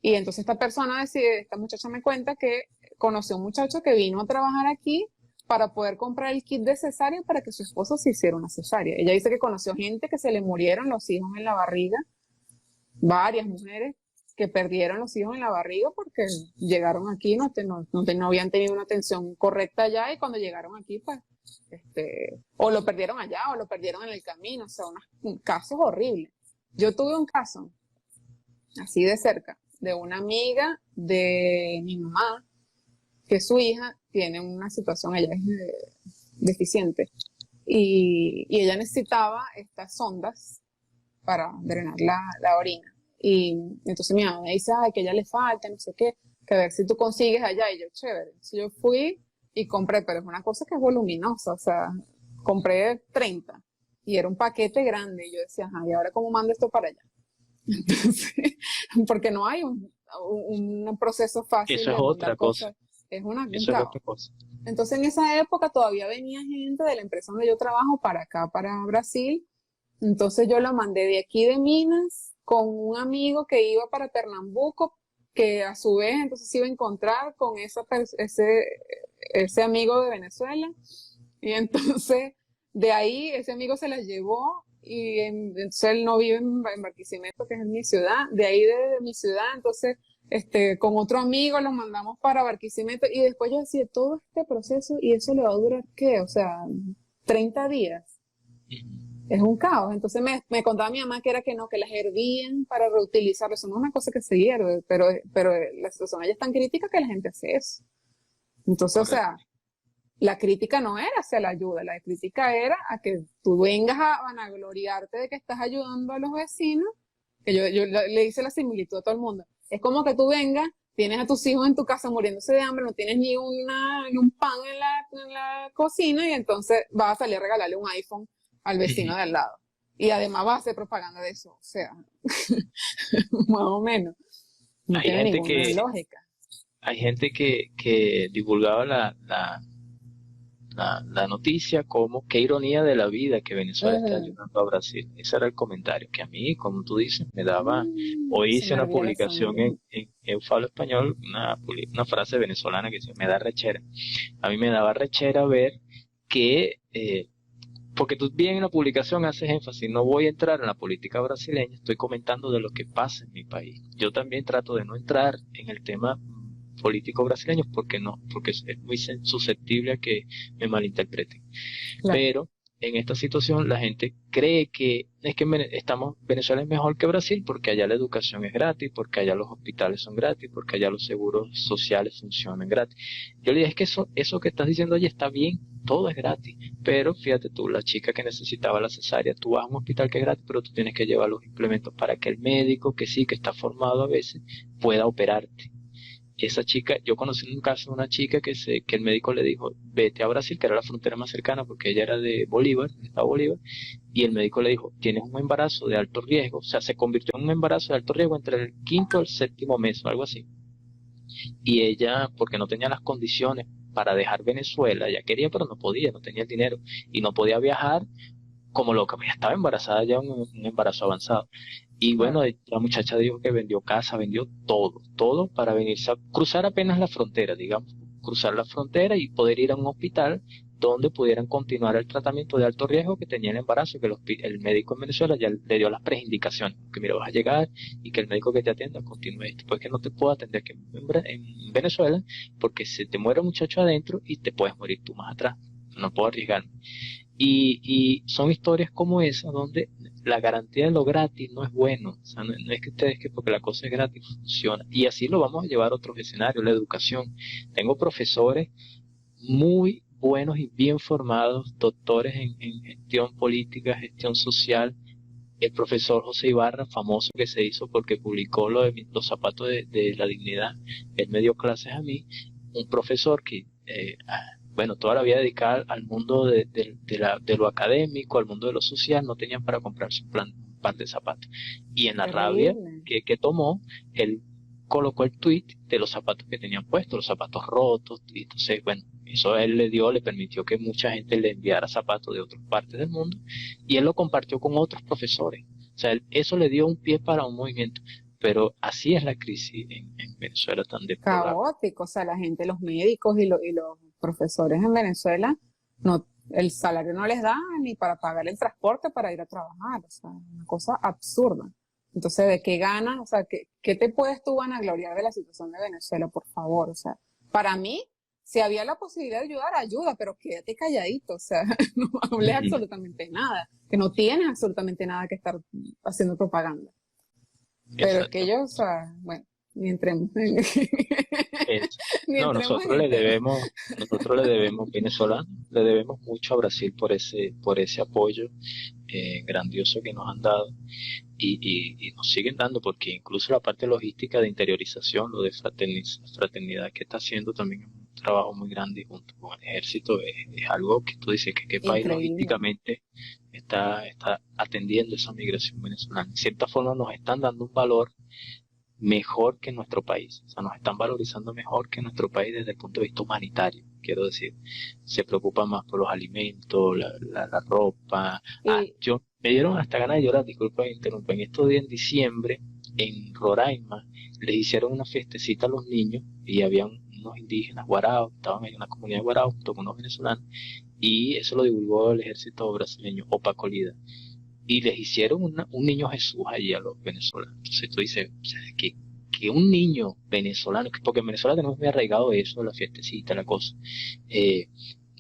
Y entonces esta muchacha me cuenta que conoció a un muchacho que vino a trabajar aquí para poder comprar el kit de cesárea para que su esposo se hiciera una cesárea. Ella dice que conoció gente que se le murieron los hijos en la barriga, varias mujeres que perdieron los hijos en la barriga porque llegaron aquí, no habían tenido una atención correcta allá, y cuando llegaron aquí, pues, o lo perdieron allá o lo perdieron en el camino. O sea, unos casos horribles. Yo tuve un caso así de cerca de una amiga de mi mamá, que su hija tiene una situación, ella es deficiente, y ella necesitaba estas sondas para drenar la orina. Y entonces mi mamá me dice, que a ella le falta, no sé qué, que a ver si tú consigues allá. Y yo, chévere. Entonces yo fui y compré, pero es una cosa que es voluminosa. O sea, compré 30 y era un paquete grande. Y yo decía, ¿y ahora cómo mando esto para allá? Entonces, porque no hay un proceso fácil Eso de es mandar otra cosa. cosas. Es un Eso es caos. otra cosa. Entonces en esa época todavía venía gente de la empresa donde yo trabajo para acá, para Brasil. Entonces yo lo mandé de aquí de Minas con un amigo que iba para Pernambuco, que a su vez entonces se iba a encontrar con ese amigo de Venezuela. Y entonces de ahí ese amigo se las llevó y entonces él no vive en Barquisimeto, que es en mi ciudad. De ahí de mi ciudad, entonces con otro amigo los mandamos para Barquisimeto y después yo decía, todo este proceso y eso le va a durar, ¿qué? O sea, 30 días. Es un caos. Entonces me contaba mi mamá que era que no, que las hervían para reutilizarlo. Eso no es una cosa que se hierve, pero la situación allá es tan crítica que la gente hace eso. Entonces, o sea, Correcto. la crítica no era hacia la ayuda, la crítica era a que tú vengas a vanagloriarte de que estás ayudando a los vecinos, que yo le hice la similitud a todo el mundo. Es como que tú vengas, tienes a tus hijos en tu casa muriéndose de hambre, no tienes ni un pan en la cocina y entonces vas a salir a regalarle un iPhone al vecino de al lado. Y además vas a hacer propaganda de eso, o sea, más o menos. No Hay tiene gente ninguna que, lógica. hay gente que divulgaba la noticia como qué ironía de la vida que Venezuela está Uh-huh. ayudando a Brasil. Ese era el comentario que a mí, como tú dices, me daba. Hoy Se hice me una hervía la publicación sangre. en Falo Español, una frase venezolana que dice, me da rechera. A mí me daba rechera ver que, porque tú bien en la publicación haces énfasis, no voy a entrar en la política brasileña, estoy comentando de lo que pasa en mi país. Yo también trato de no entrar en el tema político brasileño porque no, porque es muy susceptible a que me malinterpreten. Claro. Pero en esta situación la gente cree que es que Venezuela es mejor que Brasil porque allá la educación es gratis, porque allá los hospitales son gratis, porque allá los seguros sociales funcionan gratis. Yo le dije, es que eso que estás diciendo allí está bien, todo es gratis, pero fíjate tú, la chica que necesitaba la cesárea, tú vas a un hospital que es gratis, pero tú tienes que llevar los implementos para que el médico, que sí, que está formado a veces, pueda operarte. Esa chica, yo conocí un caso de una chica que el médico le dijo, vete a Brasil, que era la frontera más cercana, porque ella era de Bolívar, del estado Bolívar, y el médico le dijo, tienes un embarazo de alto riesgo, o sea, se convirtió en un embarazo de alto riesgo entre el quinto y el séptimo mes, o algo así. Y ella, porque no tenía las condiciones para dejar Venezuela, ella quería, pero no podía, no tenía el dinero, y no podía viajar como loca, ya estaba embarazada, ya un embarazo avanzado. Y bueno, Claro. la muchacha dijo que vendió casa, vendió todo, todo para venirse a cruzar apenas la frontera, digamos, cruzar la frontera y poder ir a un hospital donde pudieran continuar el tratamiento de alto riesgo que tenía el embarazo, que el médico en Venezuela ya le dio las preindicaciones, que mira, vas a llegar y que el médico que te atienda continúe esto, pues que no te puedo atender que en Venezuela, porque se te muere un muchacho adentro y te puedes morir tú más atrás, no puedo arriesgarme. Y son historias como esas donde la garantía de lo gratis no es bueno. O sea, no es que ustedes que porque la cosa es gratis funciona. Y así lo vamos a llevar a otros escenarios, la educación. Tengo profesores muy buenos y bien formados, doctores en gestión política, gestión social. El profesor José Ibarra, famoso que se hizo porque publicó lo de los zapatos de la dignidad, él me dio clases a mí, un profesor que bueno, toda la vida dedicada al mundo de lo académico, al mundo de lo social, no tenían para comprarse un par de zapatos. Y en la rabia Terrible. que tomó, él colocó el tweet de los zapatos que tenían puestos, los zapatos rotos, y entonces, bueno, eso a él le permitió que mucha gente le enviara zapatos de otras partes del mundo, y él lo compartió con otros profesores. O sea, eso le dio un pie para un movimiento, pero así es la crisis en Venezuela tan deplorable. Caótico, o sea, la gente, los médicos y los profesores en Venezuela, no, el salario no les da ni para pagar el transporte para ir a trabajar, o sea, una cosa absurda. Entonces, ¿de qué ganas? O sea, ¿qué te puedes tú vanagloriar de la situación de Venezuela, por favor? O sea, para mí, si había la posibilidad de ayudar, ayuda, pero quédate calladito, o sea, no hables Ujú. absolutamente nada, que no tienes absolutamente nada que estar haciendo propaganda. Pero es que Exacto. ellos, o sea, bueno, ni entremos en, Es- ni no, entremos en el tema. nosotros le debemos, venezolanos, le debemos mucho a Brasil por ese apoyo grandioso que nos han dado y nos siguen dando, porque incluso la parte logística de interiorización, lo de fraternidad que está haciendo también trabajo muy grande junto con el ejército. Es algo que tú dices que qué país Increíble. logísticamente está atendiendo esa migración venezolana. En cierta forma nos están dando un valor mejor que nuestro país. O sea, nos están valorizando mejor que nuestro país desde el punto de vista humanitario. Quiero decir, se preocupan más por los alimentos, la ropa. Y Yo me dieron hasta ganas de llorar, disculpa que interrumpa. En estos días en diciembre, en Roraima, les hicieron una fiestecita a los niños y habían unos indígenas guaraos, estaban en una comunidad de guaraos junto con unos venezolanos, y eso lo divulgó el ejército brasileño, Opacolida, y les hicieron un niño Jesús allí a los venezolanos. Entonces tú dices, o sea, que un niño venezolano, porque en Venezuela tenemos muy arraigado eso, la fiestecita, la cosa, eh,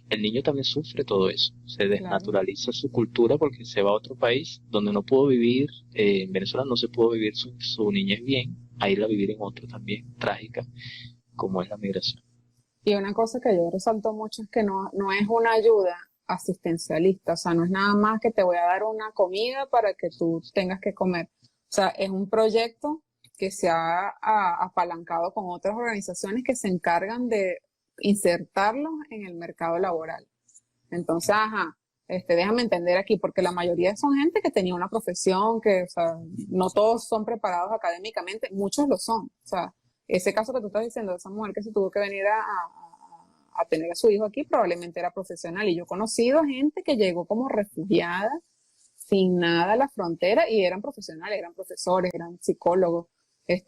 el niño también sufre todo eso, se claro. desnaturaliza su cultura porque se va a otro país donde no pudo vivir, en Venezuela no se pudo vivir su niñez bien, a ir a vivir en otro también, trágica, como es la migración. Y una cosa que yo resalto mucho es que no es una ayuda asistencialista, o sea, no es nada más que te voy a dar una comida para que tú tengas que comer. O sea, es un proyecto que se ha apalancado con otras organizaciones que se encargan de insertarlos en el mercado laboral. Entonces, ajá, déjame entender aquí, porque la mayoría son gente que tenía una profesión, que, o sea, no todos son preparados académicamente, muchos lo son. O sea, ese caso que tú estás diciendo de esa mujer que se tuvo que venir a tener a su hijo aquí, probablemente era profesional. Y yo he conocido gente que llegó como refugiada, sin nada a la frontera, y eran profesionales, eran profesores, eran psicólogos,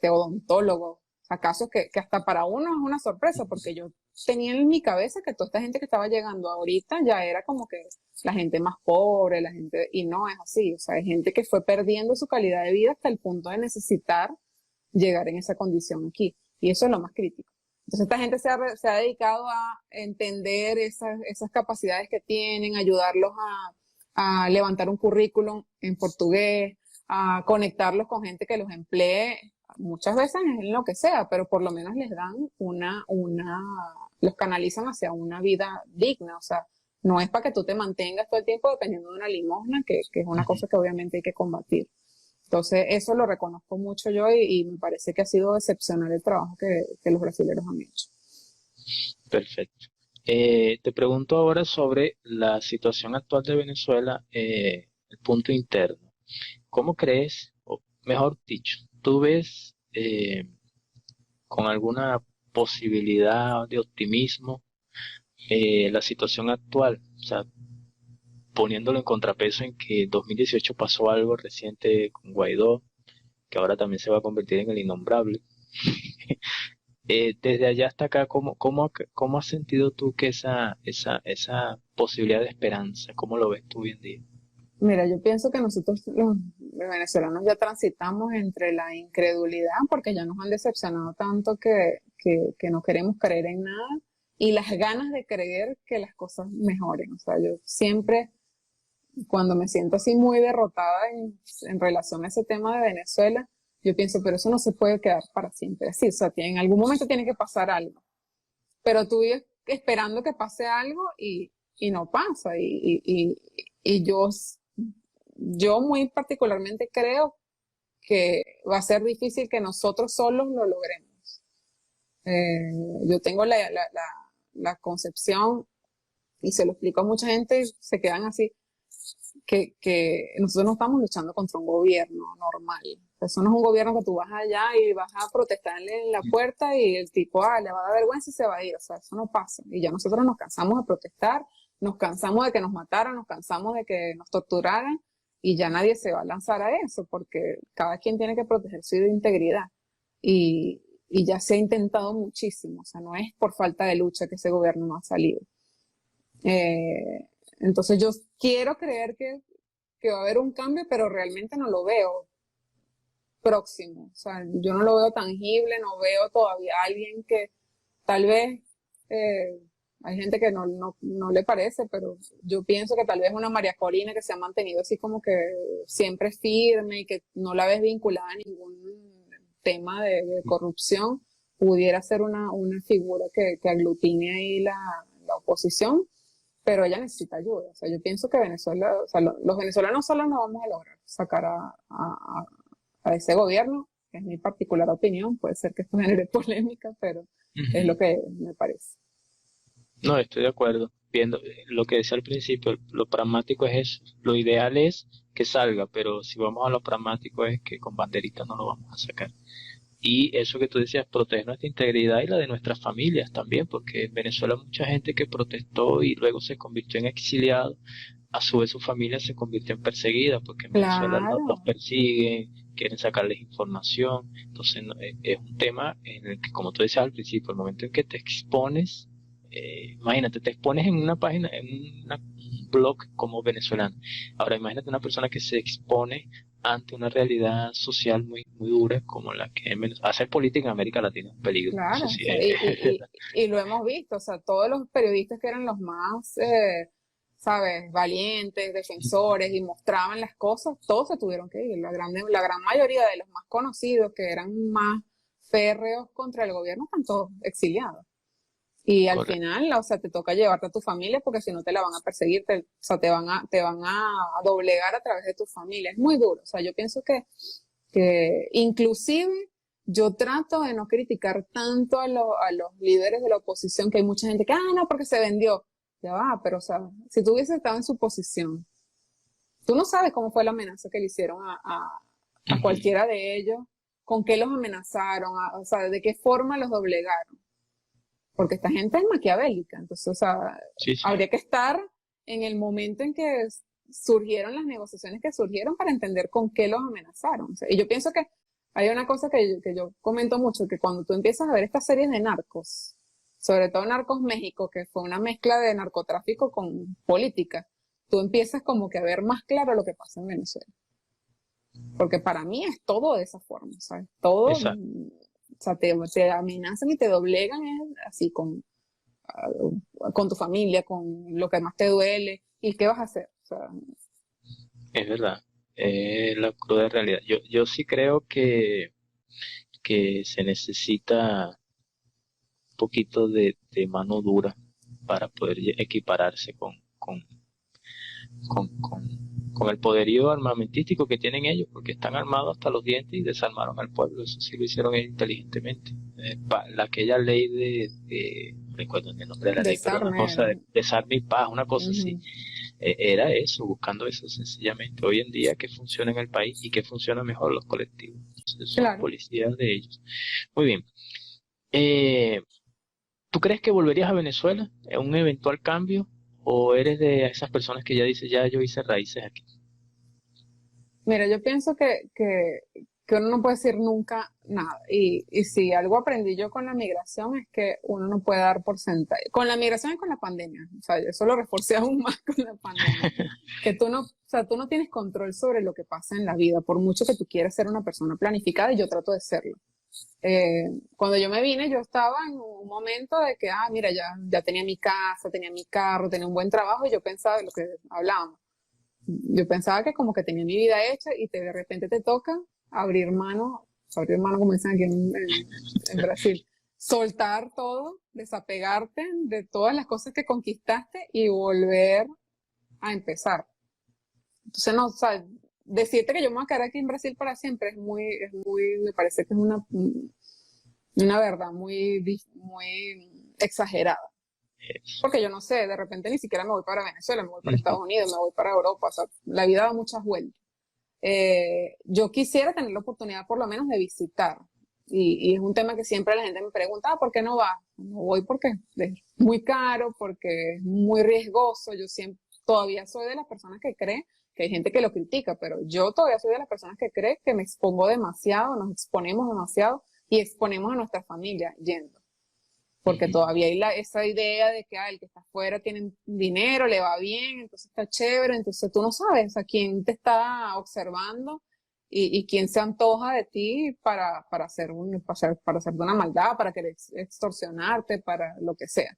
odontólogos. O sea, casos que hasta para uno es una sorpresa, porque yo tenía en mi cabeza que toda esta gente que estaba llegando ahorita ya era como que la gente más pobre, la gente, y no es así. O sea, hay gente que fue perdiendo su calidad de vida hasta el punto de necesitar llegar en esa condición aquí. Y eso es lo más crítico. Entonces, esta gente se ha dedicado a entender esas capacidades que tienen, ayudarlos a levantar un currículum en portugués, a conectarlos con gente que los emplee, muchas veces en lo que sea, pero por lo menos les dan los canalizan hacia una vida digna. O sea, no es para que tú te mantengas todo el tiempo dependiendo de una limosna, que es una Ujú. cosa que obviamente hay que combatir. Entonces, eso lo reconozco mucho yo y me parece que ha sido excepcional el trabajo que los brasileños han hecho. Perfecto. Te pregunto ahora sobre la situación actual de Venezuela, el punto interno. ¿Cómo crees, o mejor dicho, tú ves con alguna posibilidad de optimismo la situación actual? O sea, poniéndolo en contrapeso en que en 2018 pasó algo reciente con Guaidó, que ahora también se va a convertir en el innombrable. Desde allá hasta acá, ¿cómo has sentido tú que esa posibilidad de esperanza, cómo lo ves tú hoy en día? Mira, yo pienso que nosotros los venezolanos ya transitamos entre la incredulidad, porque ya nos han decepcionado tanto que no queremos creer en nada, y las ganas de creer que las cosas mejoren. O sea, yo siempre, cuando me siento así muy derrotada en relación a ese tema de Venezuela, yo pienso, pero eso no se puede quedar para siempre así. O sea, en algún momento tiene que pasar algo, pero tú vives esperando que pase algo y no pasa. Y yo muy particularmente creo que va a ser difícil que nosotros solos lo logremos. Yo tengo la concepción, y se lo explico a mucha gente, y se quedan así, que nosotros no estamos luchando contra un gobierno normal. Eso no es un gobierno que tú vas allá y vas a protestarle en la puerta y el tipo le va a dar vergüenza y se va a ir. O sea, eso no pasa. Y ya nosotros nos cansamos de protestar, nos cansamos de que nos mataran, nos cansamos de que nos torturaran, y ya nadie se va a lanzar a eso porque cada quien tiene que proteger su integridad. Y ya se ha intentado muchísimo. O sea, no es por falta de lucha que ese gobierno no ha salido. Eh, entonces yo quiero creer que va a haber un cambio, pero realmente no lo veo próximo. O sea, yo no lo veo tangible, no veo todavía a alguien que tal vez, eh, hay gente que no le parece, pero yo pienso que tal vez una María Corina que se ha mantenido así como que siempre firme y que no la ves vinculada a ningún tema de corrupción, pudiera ser una figura que aglutine ahí la oposición, pero ella necesita ayuda. O sea, yo pienso que Venezuela, o sea, los venezolanos solos no vamos a lograr sacar a ese gobierno, que es mi particular opinión, puede ser que esto genere polémica, pero es lo Ujú. que me parece. No, estoy de acuerdo. Viendo lo que decía al principio, lo pragmático es eso. Lo ideal es que salga, pero si vamos a lo pragmático es que con banderitas no lo vamos a sacar. Y eso que tú decías, protege nuestra integridad y la de nuestras familias también, porque en Venezuela hay mucha gente que protestó y luego se convirtió en exiliado. A su vez su familia se convirtió en perseguida, porque en Venezuela los Claro, persiguen, quieren sacarles información. Entonces es un tema en el que, como tú decías al principio, el momento en que te expones, imagínate, te expones en una página, un blog como venezolano. Ahora imagínate una persona que se expone ante una realidad social muy dura como la que hacer política en América Latina es un peligro. Eso claro, o sí sea, es. y lo hemos visto, o sea, todos los periodistas que eran los más, ¿sabes?, valientes, defensores y mostraban las cosas, todos se tuvieron que ir. La gran mayoría de los más conocidos, que eran más férreos contra el gobierno, están todos exiliados. Y al Correcto. final, o sea, te toca llevarte a tu familia porque si no te la van a perseguir, o sea, te van a doblegar a través de tu familia. Es muy duro. O sea, yo pienso que inclusive yo trato de no criticar tanto a los líderes de la oposición, que hay mucha gente que, no, porque se vendió. Ya va, pero o sea, si tú hubieses estado en su posición, tú no sabes cómo fue la amenaza que le hicieron a Ujú. cualquiera de ellos, con qué los amenazaron, o sea, de qué forma los doblegaron, porque esta gente es maquiavélica, entonces, o sea, Sí, sí. habría que estar en el momento en que surgieron las negociaciones que surgieron para entender con qué los amenazaron. O sea, y yo pienso que hay una cosa que yo comento mucho, que cuando tú empiezas a ver estas series de narcos, sobre todo Narcos México, que fue una mezcla de narcotráfico con política, tú empiezas como que a ver más claro lo que pasa en Venezuela. Porque para mí es todo de esa forma, ¿sabes? Todo, Exacto. o sea, te amenazan y te doblegan así con tu familia, con lo que más te duele, y qué vas a hacer. O sea, Es verdad, es la cruda realidad. Yo sí creo que se necesita un poquito de mano dura para poder equipararse con el poderío armamentístico que tienen ellos, porque están armados hasta los dientes y desarmaron al pueblo. Eso sí lo hicieron ellos inteligentemente. Aquella ley no recuerdo el nombre de la ley, pero una desarme. cosa de desarme y paz, una cosa así. Uh-huh. Era eso, buscando eso sencillamente. Hoy en día, ¿qué funciona en el país y qué funciona mejor? Los colectivos. Entonces, son Claro. policías de ellos. Muy bien. Eh, ¿Tú crees que volverías a Venezuela en un eventual cambio? ¿O eres de esas personas que ya dice ya yo hice raíces aquí? Mira, yo pienso que uno no puede decir nunca nada. Y si algo aprendí yo con la migración es que uno no puede dar por sentado. Con la migración y con la pandemia. O sea, eso lo reforcé aún más con la pandemia. Que tú no, o sea, tú no tienes control sobre lo que pasa en la vida, por mucho que tú quieras ser una persona planificada, y yo trato de serlo. Cuando yo me vine, yo estaba en un momento de que, mira, ya tenía mi casa, tenía mi carro, tenía un buen trabajo, y yo pensaba de lo que hablábamos. Yo pensaba que como que tenía mi vida hecha y de repente te toca abrir mano como dicen aquí en Brasil, soltar todo, desapegarte de todas las cosas que conquistaste y volver a empezar. Entonces, no, o sea, decirte que yo me voy a quedar aquí en Brasil para siempre me parece que es una verdad muy exagerada. Porque yo no sé, de repente ni siquiera me voy para Venezuela, me voy para Ujú. Estados Unidos, me voy para Europa, o sea, la vida da muchas vueltas. Yo quisiera tener la oportunidad por lo menos de visitar. Y es un tema que siempre la gente me pregunta, ¿por qué no vas? No voy porque es muy caro, porque es muy riesgoso. Yo siempre, todavía soy de las personas que cree, que hay gente que lo critica, pero yo todavía soy de las personas que cree que me expongo demasiado, nos exponemos demasiado y exponemos a nuestra familia yendo, porque Ujú. todavía hay esa idea de que el que está afuera tiene dinero, le va bien, entonces está chévere, entonces tú no sabes a quién te está observando y quién se antoja de ti para hacerte una maldad, para querer extorsionarte, para lo que sea.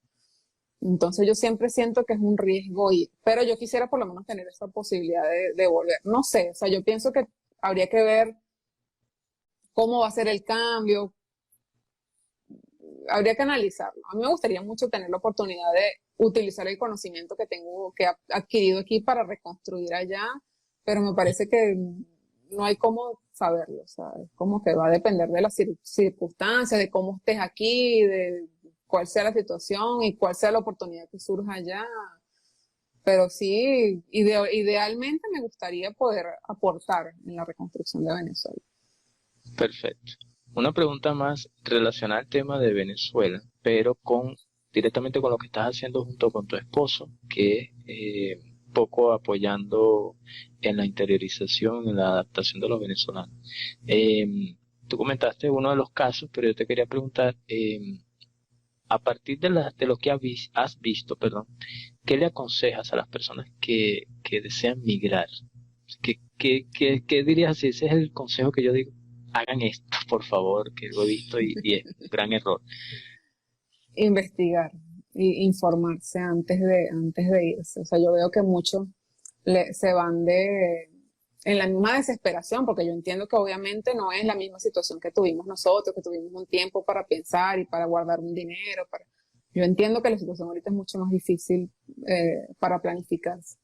Entonces yo siempre siento que es un riesgo ir, pero yo quisiera por lo menos tener esa posibilidad de volver. No sé, o sea, yo pienso que habría que ver cómo va a ser el cambio, habría que analizarlo. A mí me gustaría mucho tener la oportunidad de utilizar el conocimiento que tengo, que he adquirido aquí para reconstruir allá, pero me parece que no hay cómo saberlo, o sea, es como que va a depender de las circunstancias, de cómo estés aquí, de cuál sea la situación y cuál sea la oportunidad que surja allá. Pero sí, idealmente me gustaría poder aportar en la reconstrucción de Venezuela. Perfecto. Una pregunta más relacionada al tema de Venezuela, pero directamente con lo que estás haciendo junto con tu esposo, que es poco apoyando en la interiorización, en la adaptación de los venezolanos. Tú comentaste uno de los casos, pero yo te quería preguntar, a partir de lo que has visto, perdón, ¿qué le aconsejas a las personas que desean migrar? ¿Qué dirías si ese es el consejo que yo digo? Hagan esto, por favor, que lo he visto y es un gran error. Investigar e informarse antes de irse. O sea, yo veo que muchos se van en la misma desesperación, porque yo entiendo que obviamente no es la misma situación que tuvimos nosotros, que tuvimos un tiempo para pensar y para guardar un dinero. Yo entiendo que la situación ahorita es mucho más difícil para planificarse,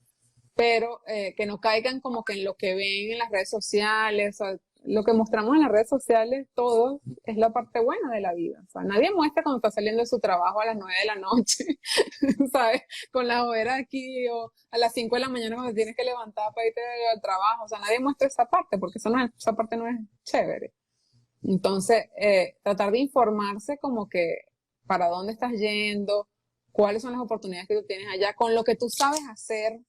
pero que no caigan como que en lo que ven en las redes sociales. O sea, lo que mostramos en las redes sociales, todo es la parte buena de la vida. O sea, nadie muestra cuando está saliendo de su trabajo a las 9 de la noche, ¿sabes? Con la hoguera aquí, o a las 5 de la mañana cuando tienes que levantar para irte al trabajo. O sea, nadie muestra esa parte, porque esa parte no es chévere. Entonces, tratar de informarse como que para dónde estás yendo, cuáles son las oportunidades que tú tienes allá, con lo que tú sabes hacer.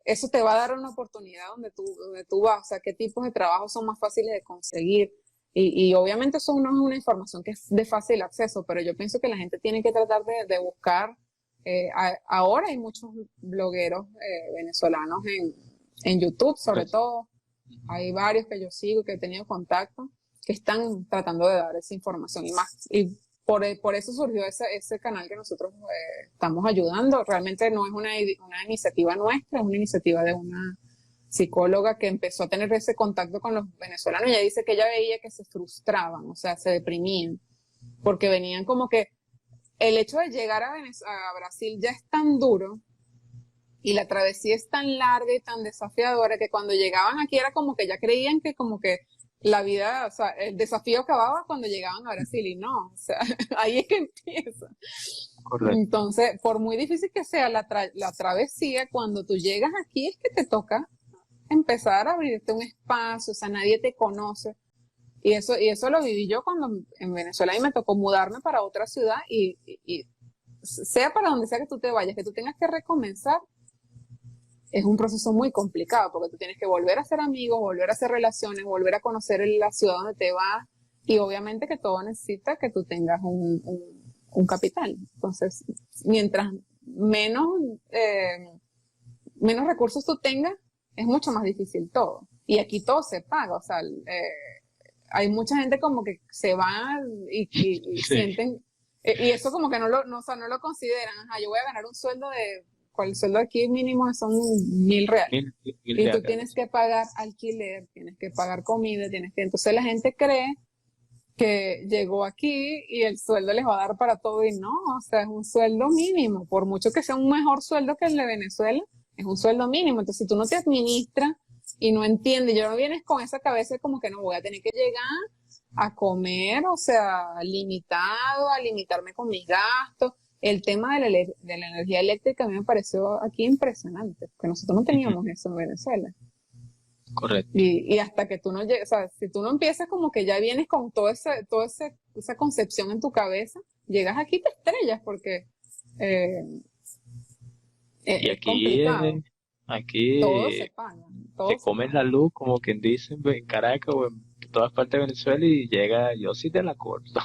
Eso te va a dar una oportunidad donde tú vas, o sea, qué tipos de trabajos son más fáciles de conseguir. Y obviamente eso no es una información que es de fácil acceso, pero yo pienso que la gente tiene que tratar de buscar. Ahora hay muchos blogueros venezolanos en YouTube, sobre todo. Hay varios que yo sigo, que he tenido contacto, que están tratando de dar esa información y más. Y por eso surgió ese canal que nosotros estamos ayudando. Realmente no es una iniciativa nuestra, es una iniciativa de una psicóloga que empezó a tener ese contacto con los venezolanos. Y ella dice que ella veía que se frustraban, o sea, se deprimían, porque venían como que el hecho de llegar a Brasil ya es tan duro y la travesía es tan larga y tan desafiadora que cuando llegaban aquí era como que ya creían que como que la vida, o sea, el desafío acababa cuando llegaban a Brasil y no, o sea, ahí es que empieza. Correcto. Entonces, por muy difícil que sea la travesía, cuando tú llegas aquí es que te toca empezar a abrirte un espacio, o sea, nadie te conoce. Y eso lo viví yo cuando en Venezuela y me tocó mudarme para otra ciudad y sea para donde sea que tú te vayas, que tú tengas que recomenzar, es un proceso muy complicado porque tú tienes que volver a ser amigos, volver a hacer relaciones, volver a conocer la ciudad donde te vas y obviamente que todo necesita que tú tengas un capital. Entonces, mientras menos recursos tú tengas, es mucho más difícil todo. Y aquí todo se paga, o sea, hay mucha gente como que se va y Sí. sienten, y eso como que no lo consideran. Ajá, yo voy a ganar un sueldo el sueldo aquí mínimo son 1.000 reales. Y tú tienes que pagar alquiler, tienes que pagar comida, entonces la gente cree que llegó aquí y el sueldo les va a dar para todo y no, o sea, es un sueldo mínimo, por mucho que sea un mejor sueldo que el de Venezuela, es un sueldo mínimo. Entonces, si tú no te administras y no entiendes, yo no vienes con esa cabeza como que no voy a tener que llegar a comer, o sea, limitado, a limitarme con mis gastos. El tema de la energía eléctrica a mí me pareció aquí impresionante, porque nosotros no teníamos eso en Venezuela. Correcto. Y hasta que tú no llegues, o sea, si tú no empiezas como que ya vienes con esa concepción en tu cabeza, llegas aquí y te estrellas porque Y es complicado. aquí Todo se paga. Todo te se comes paga. la luz, como quien dice, en Caracas o en todas partes de Venezuela y llega, yo sí te la corto.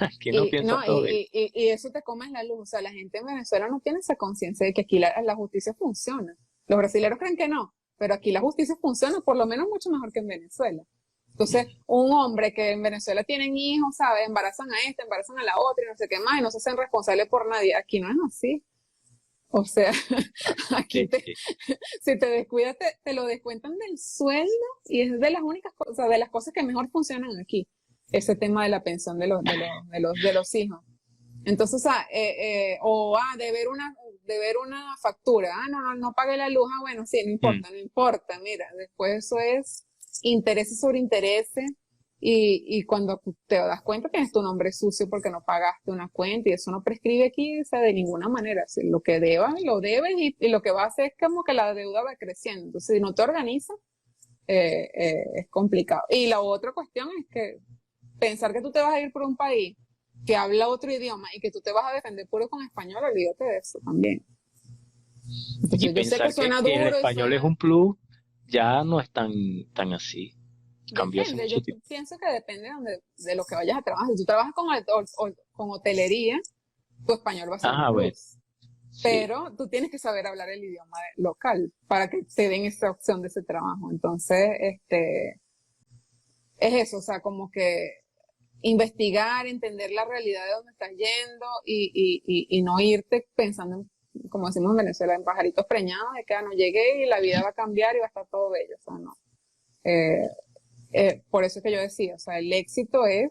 Aquí no piensa No, todo bien. y eso te comes la luz. O sea, la gente en Venezuela no tiene esa conciencia de que aquí la justicia funciona. Los brasileños creen que no, pero aquí la justicia funciona por lo menos mucho mejor que en Venezuela. Entonces, un hombre que en Venezuela tienen hijos, ¿sabes? Embarazan a esta, embarazan a la otra y no sé qué más, y no se hacen responsables por nadie. Aquí no es así. O sea, aquí si te descuidas, te lo descuentan del sueldo y es de las únicas cosas, o sea, de las cosas que mejor funcionan aquí, ese tema de la pensión de los hijos. Entonces, o sea, deber una factura, no pague la luz, bueno, sí, no importa, mira, después eso es intereses sobre intereses, y cuando te das cuenta tienes tu nombre sucio porque no pagaste una cuenta y eso no prescribe aquí, o sea, de ninguna manera. Si lo que debas, lo debes y lo que va a hacer es como que la deuda va creciendo. Entonces, si no te organizas, es complicado. Y la otra cuestión es que pensar que tú te vas a ir por un país que habla otro idioma y que tú te vas a defender puro con español, olvídate de eso también. Y Entonces, yo sé que pensar suena que el duro y español es suena... un plus, ya no es tan así. Cambió hace Depende, yo mucho tiempo. pienso que depende de lo que vayas a trabajar. Si tú trabajas con hotelería, tu español va a ser un Ah, bueno, plus. sí, Pero tú tienes que saber hablar el idioma local para que te den esa opción de ese trabajo. Entonces, es eso, o sea, como que investigar, entender la realidad de dónde estás yendo y no irte pensando, como decimos en Venezuela, en pajaritos preñados, de que no llegué y la vida va a cambiar y va a estar todo bello. O sea, no. Eh, por eso es que yo decía, o sea, el éxito es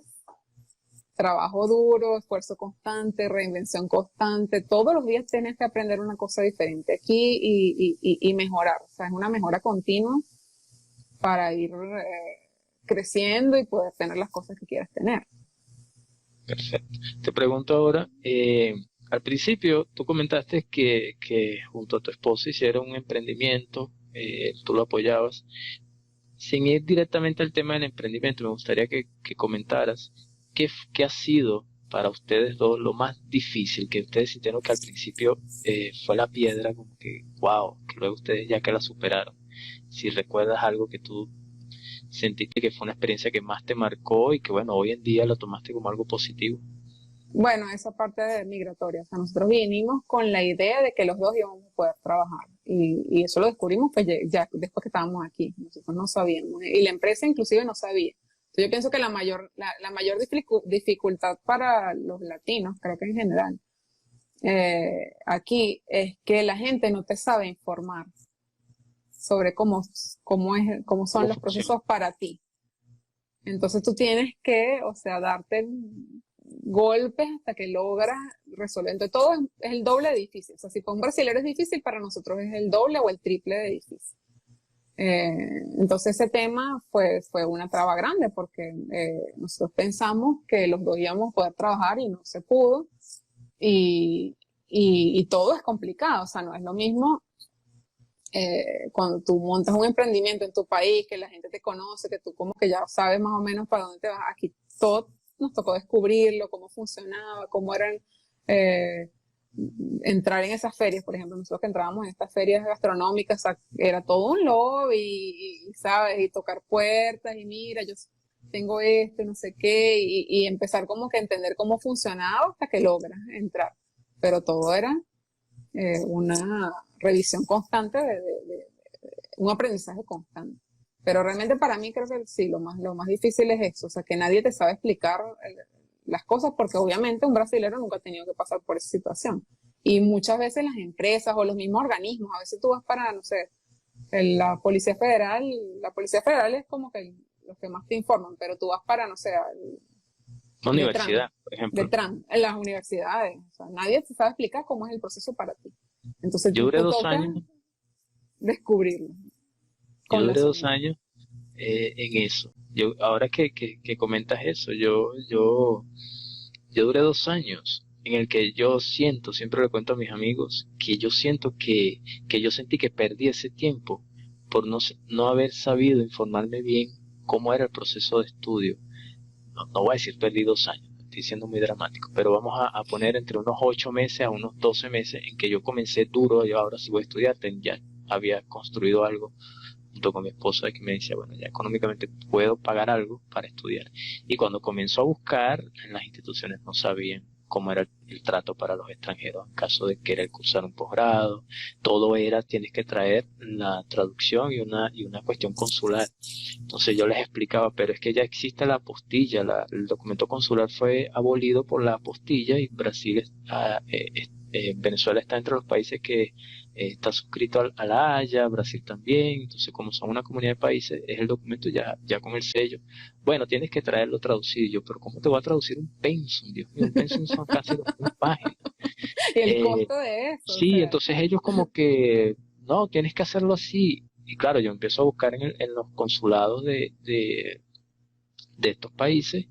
trabajo duro, esfuerzo constante, reinvención constante. Todos los días tienes que aprender una cosa diferente aquí y mejorar. O sea, es una mejora continua para ir creciendo y poder tener las cosas que quieras tener. perfecto. Te pregunto ahora, al principio tú comentaste que junto a tu esposa hicieron un emprendimiento, tú lo apoyabas. Sin ir directamente al tema del emprendimiento, me gustaría que comentaras qué ha sido para ustedes dos lo más difícil, que ustedes sintieron que al principio fue la piedra, como que wow, que luego ustedes ya que la superaron. Si recuerdas algo que tú sentiste que fue una experiencia que más te marcó y que bueno, hoy en día lo tomaste como algo positivo. Bueno, esa parte de migratoria. O sea, nosotros vinimos con la idea de que los dos íbamos a poder trabajar. Y eso lo descubrimos pues ya después que estábamos aquí. Nosotros no sabíamos. Y la empresa inclusive no sabía. Entonces, yo pienso que la mayor dificultad para los latinos, creo que en general, aquí es que la gente no te sabe informar sobre cómo son ¿Cómo los funciona? procesos para ti. Entonces tú tienes que, o sea, darte golpes hasta que logras resolver. Entonces todo es el doble de difícil. O sea, si para un brasileño es difícil, para nosotros es el doble o el triple de difícil. Entonces ese tema fue una traba grande porque nosotros pensamos que los dos íbamos a poder trabajar y no se pudo. Y todo es complicado, o sea, no es lo mismo cuando tú montas un emprendimiento en tu país, que la gente te conoce, que tú como que ya sabes más o menos para dónde te vas. Aquí todo nos tocó descubrirlo, cómo funcionaba, cómo eran eh, entrar en esas ferias. Por ejemplo, nosotros que entrábamos en estas ferias gastronómicas, o sea, era todo un lobby ¿sabes? Y tocar puertas y mira, yo tengo esto, no sé qué, y empezar como que a entender cómo funcionaba hasta que logras entrar. Pero todo era una revisión constante un aprendizaje constante. Pero realmente para mí creo que sí, lo más difícil es eso, o sea, que nadie te sabe explicar las cosas porque obviamente un brasileño nunca ha tenido que pasar por esa situación. Y muchas veces las empresas o los mismos organismos, a veces tú vas para, no sé, la Policía Federal es como que los que más te informan, pero tú vas para, no sé, Una de Tran, universidad, por ejemplo. en las universidades. O sea, nadie te sabe explicar cómo es el proceso para ti. Entonces Yo duré te dos toca años, descubrirlo yo con duré los dos años. años en eso. Ahora que comentas eso, yo duré 2 años en el que yo siento, siempre le cuento a mis amigos, que yo siento que yo sentí que perdí ese tiempo por no haber sabido informarme bien cómo era el proceso de estudio. No voy a decir perdí 2 años, estoy siendo muy dramático, pero vamos a poner entre unos 8 meses a unos 12 meses en que yo comencé duro, yo ahora sí voy a estudiar, ya había construido algo junto con mi esposa que me decía, bueno, ya económicamente puedo pagar algo para estudiar. Y cuando comenzó a buscar, en las instituciones no sabían cómo era el trato para los extranjeros en caso de querer cursar un posgrado. Todo era, tienes que traer la traducción y una cuestión consular. Entonces yo les explicaba, pero es que ya existe la apostilla, el documento consular fue abolido por la apostilla y Brasil, Venezuela está entre los países que está suscrito a la Haya, Brasil también, entonces como son una comunidad de países, es el documento ya con el sello. Bueno, tienes que traerlo traducido. Y yo, pero ¿cómo te voy a traducir un pensum? Dios mío, un pensum son casi 2000 páginas. Y el Eh, costo de eso, o sí, sea, entonces ellos como que, no, tienes que hacerlo así. Y claro, yo empiezo a buscar en los consulados de estos países,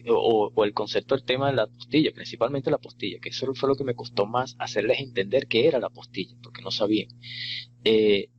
o el concepto del tema de la apostilla, principalmente la apostilla, que eso fue lo que me costó más hacerles entender qué era la apostilla, porque no sabían. Que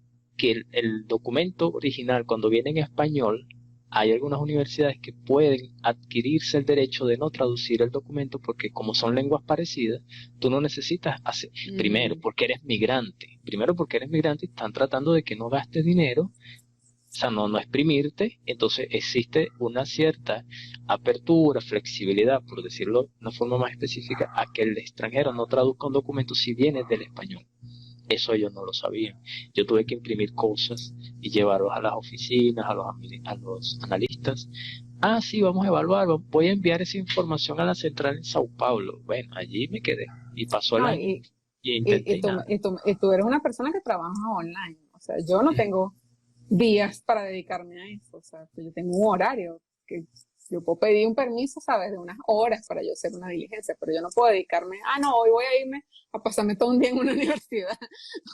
el documento original, cuando viene en español, hay algunas universidades que pueden adquirirse el derecho de no traducir el documento porque como son lenguas parecidas, tú no necesitas hacer, primero porque eres migrante y están tratando de que no gastes dinero, o sea, no exprimirte, entonces existe una cierta apertura, flexibilidad, por decirlo de una forma más específica, a que el extranjero no traduzca un documento si viene del español. Eso ellos no lo sabían. Yo tuve que imprimir cosas y llevarlos a las oficinas, a los analistas. Ah, sí, vamos a evaluar, voy a enviar esa información a la central en Sao Paulo. Bueno, allí me quedé y pasó el No, año y intenté nada. y tú eres una persona que trabaja online. O sea, yo no tengo días para dedicarme a eso. O sea, yo tengo un horario que yo puedo pedir un permiso, ¿sabes? De unas horas para yo hacer una diligencia, pero yo no puedo dedicarme, no, hoy voy a irme a pasarme todo un día en una universidad.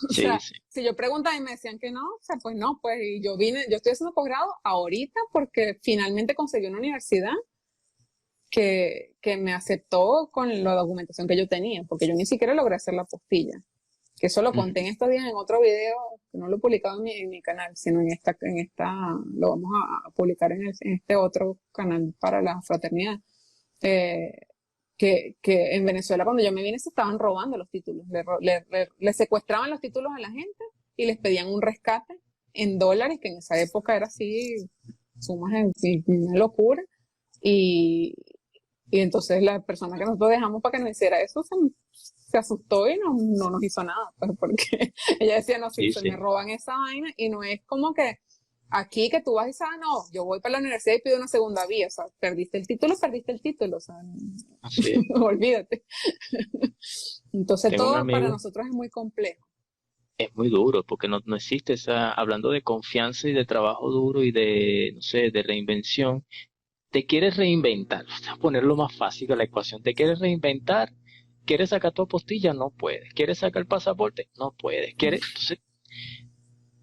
O Sí, sea, sí. si yo preguntaba y me decían que no, o sea, pues no, pues y yo estoy haciendo posgrado ahorita porque finalmente conseguí una universidad que me aceptó con la documentación que yo tenía, porque yo ni siquiera logré hacer la apostilla. Que eso lo conté en estos días en otro video, que no lo he publicado en mi canal, sino lo vamos a publicar en este otro canal para la fraternidad. Que en Venezuela cuando yo me vine se estaban robando los títulos, le secuestraban los títulos a la gente y les pedían un rescate en dólares, que en esa época era así, sumas una locura, y entonces la persona que nosotros dejamos para que nos hiciera eso se asustó y no nos hizo nada, pues porque ella decía, no, si se me roban esa vaina, y no es como que aquí que tú vas y dices, no, yo voy para la universidad y pido una segunda vía, o sea, perdiste el título, o sea, olvídate. Entonces Tengo un todo para amigo, nosotros es muy complejo. es muy duro porque no existe esa, hablando de confianza y de trabajo duro y de, no sé, de reinvención. Te quieres reinventar, vamos a ponerlo más fácil a la ecuación, te quieres reinventar, quieres sacar tu apostilla, no puedes, quieres sacar el pasaporte, no puedes, entonces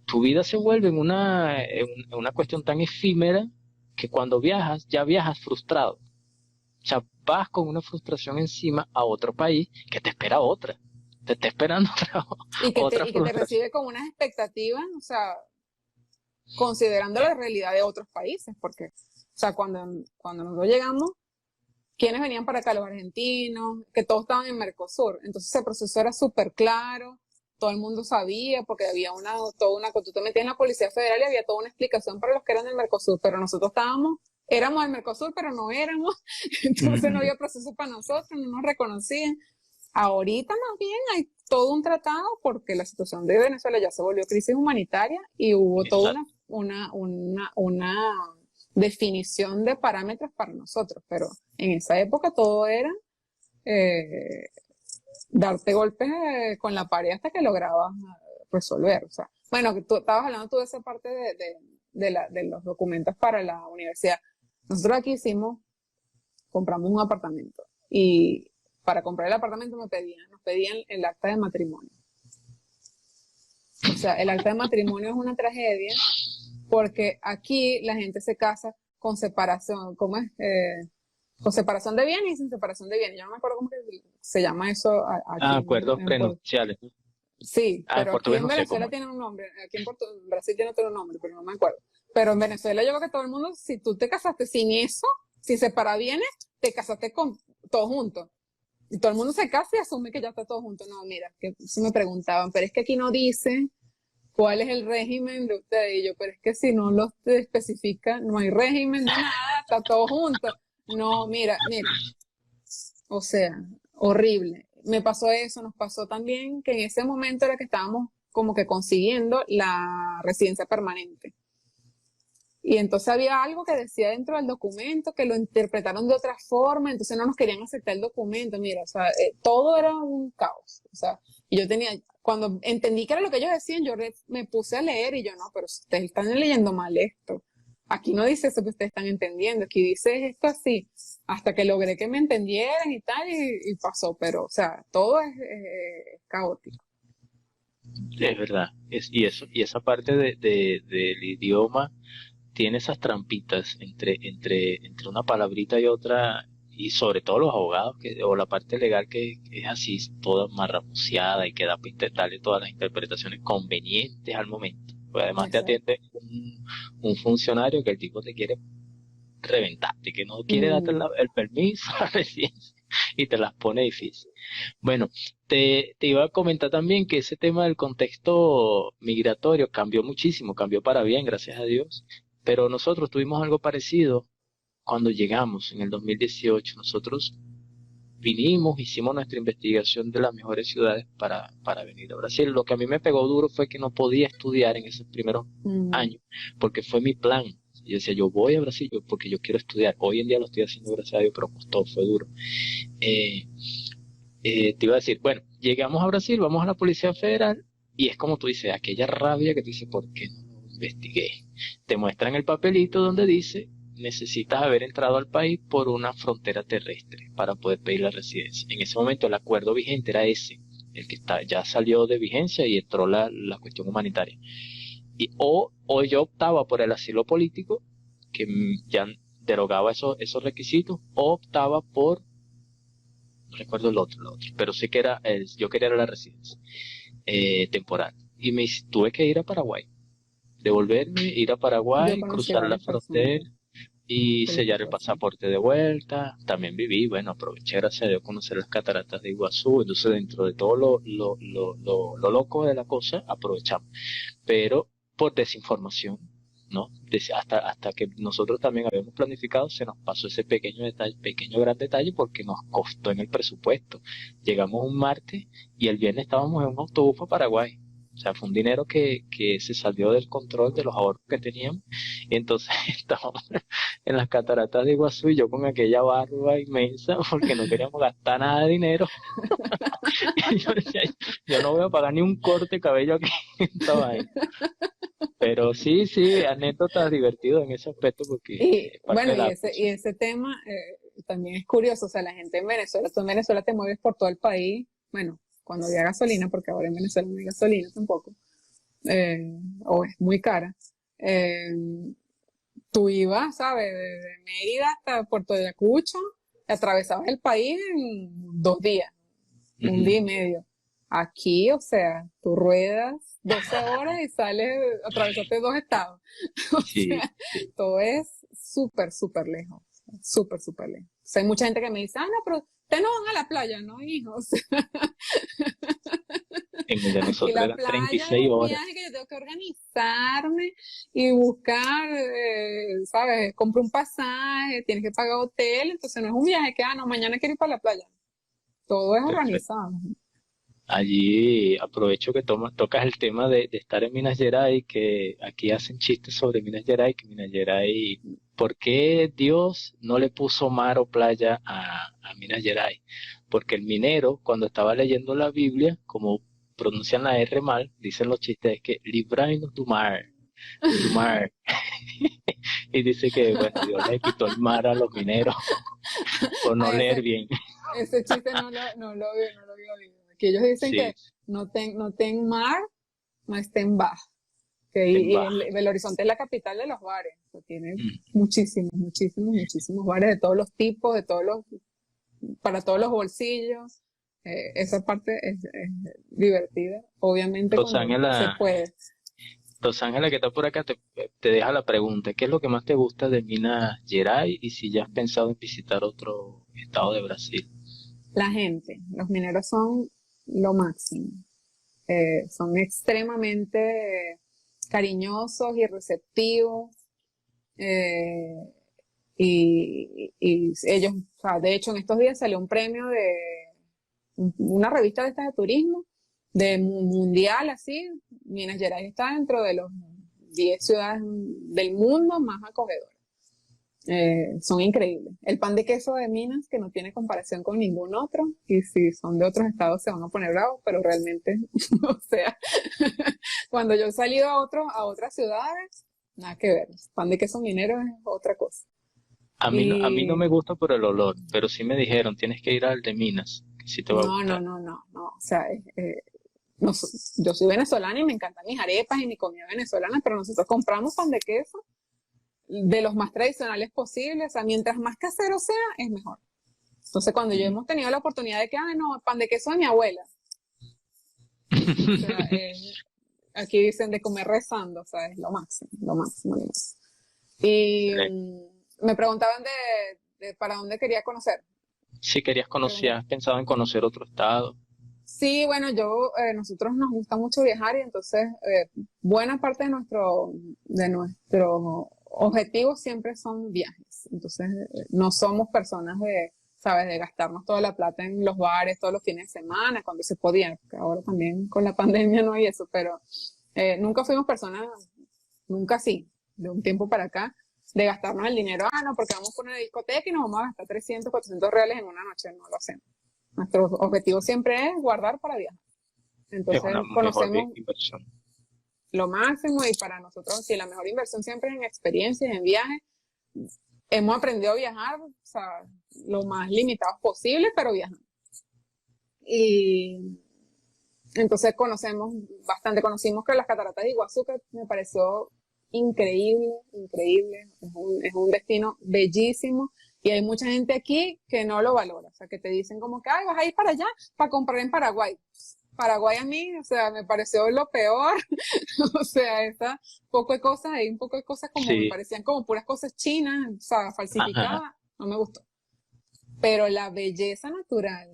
tu vida se vuelve en una cuestión tan efímera que cuando viajas, ya viajas frustrado, o sea, vas con una frustración encima a otro país que te espera otra, te está esperando otra Y que te frustración. recibe con unas expectativas, o sea, considerando la realidad de otros países, porque, o sea, cuando nosotros llegamos, ¿quiénes venían para acá? Los argentinos, que todos estaban en Mercosur. Entonces el proceso era súper claro, todo el mundo sabía, porque había tú te metías en la Policía Federal y había toda una explicación para los que eran del Mercosur, pero nosotros éramos del Mercosur, pero no éramos, entonces no había proceso para nosotros, no nos reconocían. Ahorita más bien hay todo un tratado porque la situación de Venezuela ya se volvió crisis humanitaria y hubo toda una definición de parámetros para nosotros, pero en esa época todo era eh, darte golpes con la pared hasta que lograbas resolver. O sea, bueno, que tú estabas hablando tú de esa parte de los documentos para la universidad. Nosotros aquí compramos un apartamento y para comprar el apartamento nos pedían el acta de matrimonio. O sea, el acta de matrimonio es una tragedia porque aquí la gente se casa con separación, ¿cómo es? Con separación de bienes y sin separación de bienes. Yo no me acuerdo cómo que se llama eso aquí Acuerdos prenupciales. Sí, En pero aquí portugués en no sé cómo Venezuela es. tiene un nombre, aquí en Brasil tiene otro nombre, pero no me acuerdo. Pero en Venezuela yo creo que todo el mundo, si tú te casaste sin eso, sin separar bienes, te casaste con todos juntos. Y todo el mundo se casa y asume que ya está todo junto. No, mira, que eso me preguntaban, pero es que aquí no dice cuál es el régimen de ustedes. Y yo, pero es que si no lo especifica, no hay régimen de nada, está todo junto. No, mira, o sea, horrible. Me pasó eso, nos pasó también que en ese momento era que estábamos como que consiguiendo la residencia permanente. Y entonces había algo que decía dentro del documento que lo interpretaron de otra forma, entonces no nos querían aceptar el documento. Mira, o sea, todo era un caos. O sea, y cuando entendí que era lo que ellos decían, yo me puse a leer y yo, no, pero ustedes están leyendo mal esto. Aquí no dice eso que ustedes están entendiendo, aquí dice esto así, hasta que logré que me entendieran y tal, y pasó, pero, o sea, todo es caótico. Es verdad. Y esa parte del idioma tiene esas trampitas entre una palabrita y otra, y sobre todo los abogados, o la parte legal que es así, toda marramuciada y que da para darle todas las interpretaciones convenientes al momento. Pues además te Exacto. atiende un funcionario que el tipo te quiere reventarte, que no quiere darte Mm, el permiso a la residencia y te las pone difícil. Bueno, te iba a comentar también que ese tema del contexto migratorio cambió muchísimo, cambió para bien, gracias a Dios, pero nosotros tuvimos algo parecido cuando llegamos en el 2018. Nosotros vinimos, hicimos nuestra investigación de las mejores ciudades para venir a Brasil. Lo que a mí me pegó duro fue que no podía estudiar en esos primeros mm, años, porque fue mi plan. Yo decía, yo voy a Brasil porque yo quiero estudiar. Hoy en día lo estoy haciendo, gracias a Dios, pero costó, fue duro. Eh, te iba a decir, bueno, llegamos a Brasil, vamos a la Policía Federal, y es como tú dices, aquella rabia que tú dices, ¿por qué no lo investigué? Te muestran el papelito donde dice, necesitas haber entrado al país por una frontera terrestre para poder pedir la residencia. En ese momento el acuerdo vigente era ese, el que ya salió de vigencia y entró la cuestión humanitaria. O yo optaba por el asilo político, que ya derogaba esos requisitos, o optaba por, no recuerdo el otro, pero sé que yo quería la residencia temporal. Y tuve que ir a Paraguay, devolverme, ir a yo Paraguay, conocí cruzar la varias personas frontera y que les sellar el pasó así. pasaporte de vuelta. También viví, bueno, aproveché, gracias a Dios, conocer las cataratas de Iguazú. Entonces, dentro de todo lo loco de la cosa, aprovechamos. Pero por desinformación, ¿no? Hasta que nosotros también habíamos planificado, se nos pasó ese pequeño detalle, pequeño gran detalle, porque nos costó en el presupuesto. Llegamos un martes y el viernes estábamos en un autobús para Paraguay. O sea, fue un dinero que se salió del control de los ahorros que teníamos. Y entonces estábamos en las cataratas de Iguazú y yo con aquella barba inmensa porque no queríamos gastar nada de dinero. Y yo decía, yo no voy a pagar ni un corte de cabello aquí en esta vaina. Pero sí, sí, anécdotas divertidas en ese aspecto porque Y es parte bueno, de y la y cosa. ese tema también es curioso, o sea, la gente en Venezuela, tú en Venezuela te mueves por todo el país, bueno, cuando había gasolina, porque ahora en Venezuela no hay gasolina tampoco, o es muy cara, eh, tú ibas, ¿sabes? Desde Mérida hasta Puerto Ayacucho, atravesabas el país en 2 días, un Ujú. día y medio. Aquí, o sea, tú ruedas 12 horas y sales, atravesaste 2 estados. O Sí, sea, sí. todo es súper, súper lejos. Súper, súper lejos. O sea, hay mucha gente que me dice, ah, no, pero ustedes no van a la playa, ¿no, hijos? En el de Aquí nosotros la eran treinta y playa es seis un horas. viaje que yo tengo que organizarme y buscar, ¿sabes? Compro un pasaje, tienes que pagar hotel, entonces no es un viaje que, ah, no, mañana quiero ir para la playa. Todo es Perfecto. organizado. Allí aprovecho que tocas el tema de estar en Minas Gerais, que aquí hacen chistes sobre Minas Gerais, que Minas Gerais, ¿por qué Dios no le puso mar o playa a Minas Gerais? Porque el minero, cuando estaba leyendo la Biblia, como pronuncian la R mal, dicen los chistes, es que librainos du mar. Y dice que, bueno, Dios le quitó el mar a los mineros por no Ah, leer bien. ese chiste no lo había oído. Que ellos dicen Sí, que no ten mar, no estén baja. Que, en y baja. Belo Horizonte es la capital de los bares. O sea, tiene muchísimos, muchísimos, muchísimos bares de todos los tipos, para todos los bolsillos. Esa parte es divertida, obviamente cuando se Rosángela, puede. Rosángela, que está por acá, te deja la pregunta. ¿Qué es lo que más te gusta de Minas Gerais y si ya has pensado en visitar otro estado de Brasil? La gente, los mineros son lo máximo. Son extremadamente cariñosos y receptivos. eh, y ellos, o sea, de hecho, en estos días salió un premio de una revista de estas de turismo, de mundial, así. Minas Gerais está dentro de los 10 ciudades del mundo más acogedoras. Son increíbles. El pan de queso de Minas, que no tiene comparación con ningún otro, y si son de otros estados se van a poner bravos, pero realmente, o sea, cuando yo he salido a otras ciudades, nada que ver. Pan de queso minero es otra cosa. A mí no Y me gusta por el olor, pero sí me dijeron, tienes que ir al de Minas, que sí te va a no, no, gustar. no, no, no. O sea, yo soy venezolana y me encantan mis arepas y mi comida venezolana, pero nosotros compramos pan de queso de los más tradicionales posibles. O sea, mientras más casero sea, es mejor. Entonces, cuando yo hemos tenido la oportunidad de que, no, pan de queso de mi abuela. O sea, aquí dicen de comer rezando, o sea, es lo máximo, lo máximo, lo máximo. Y me preguntaban de para dónde quería conocer. Si querías conocer, ¿has pensado en conocer otro estado? Sí, bueno, nosotros nos gusta mucho viajar y entonces buena parte de nuestro objetivo siempre son viajes. Entonces no somos personas ¿sabes? De gastarnos toda la plata en los bares todos los fines de semana, cuando se podía, porque ahora también con la pandemia no hay eso, pero nunca fuimos personas, nunca sí, de un tiempo para acá, de gastarnos el dinero, no, porque vamos por una discoteca y nos vamos a gastar 300, 400 reales en una noche, no lo hacemos. Nuestro objetivo siempre es guardar para viajar. Es Entonces una mejor conocemos inversión. lo máximo y para nosotros, sí, la mejor inversión siempre es en experiencias, en viajes. Hemos aprendido a viajar, o sea, lo más limitados posible, pero viajando. Y entonces conocemos bastante, conocimos que las cataratas de Iguazú, que me pareció increíble, increíble, es un destino bellísimo y hay mucha gente aquí que no lo valora, o sea, que te dicen como que, ay, vas a ir para allá para comprar en Paraguay. Paraguay a mí, o sea, me pareció lo peor, o sea, hay un poco de cosas como me parecían como puras cosas chinas, o sea, falsificadas, no me gustó. Pero la belleza natural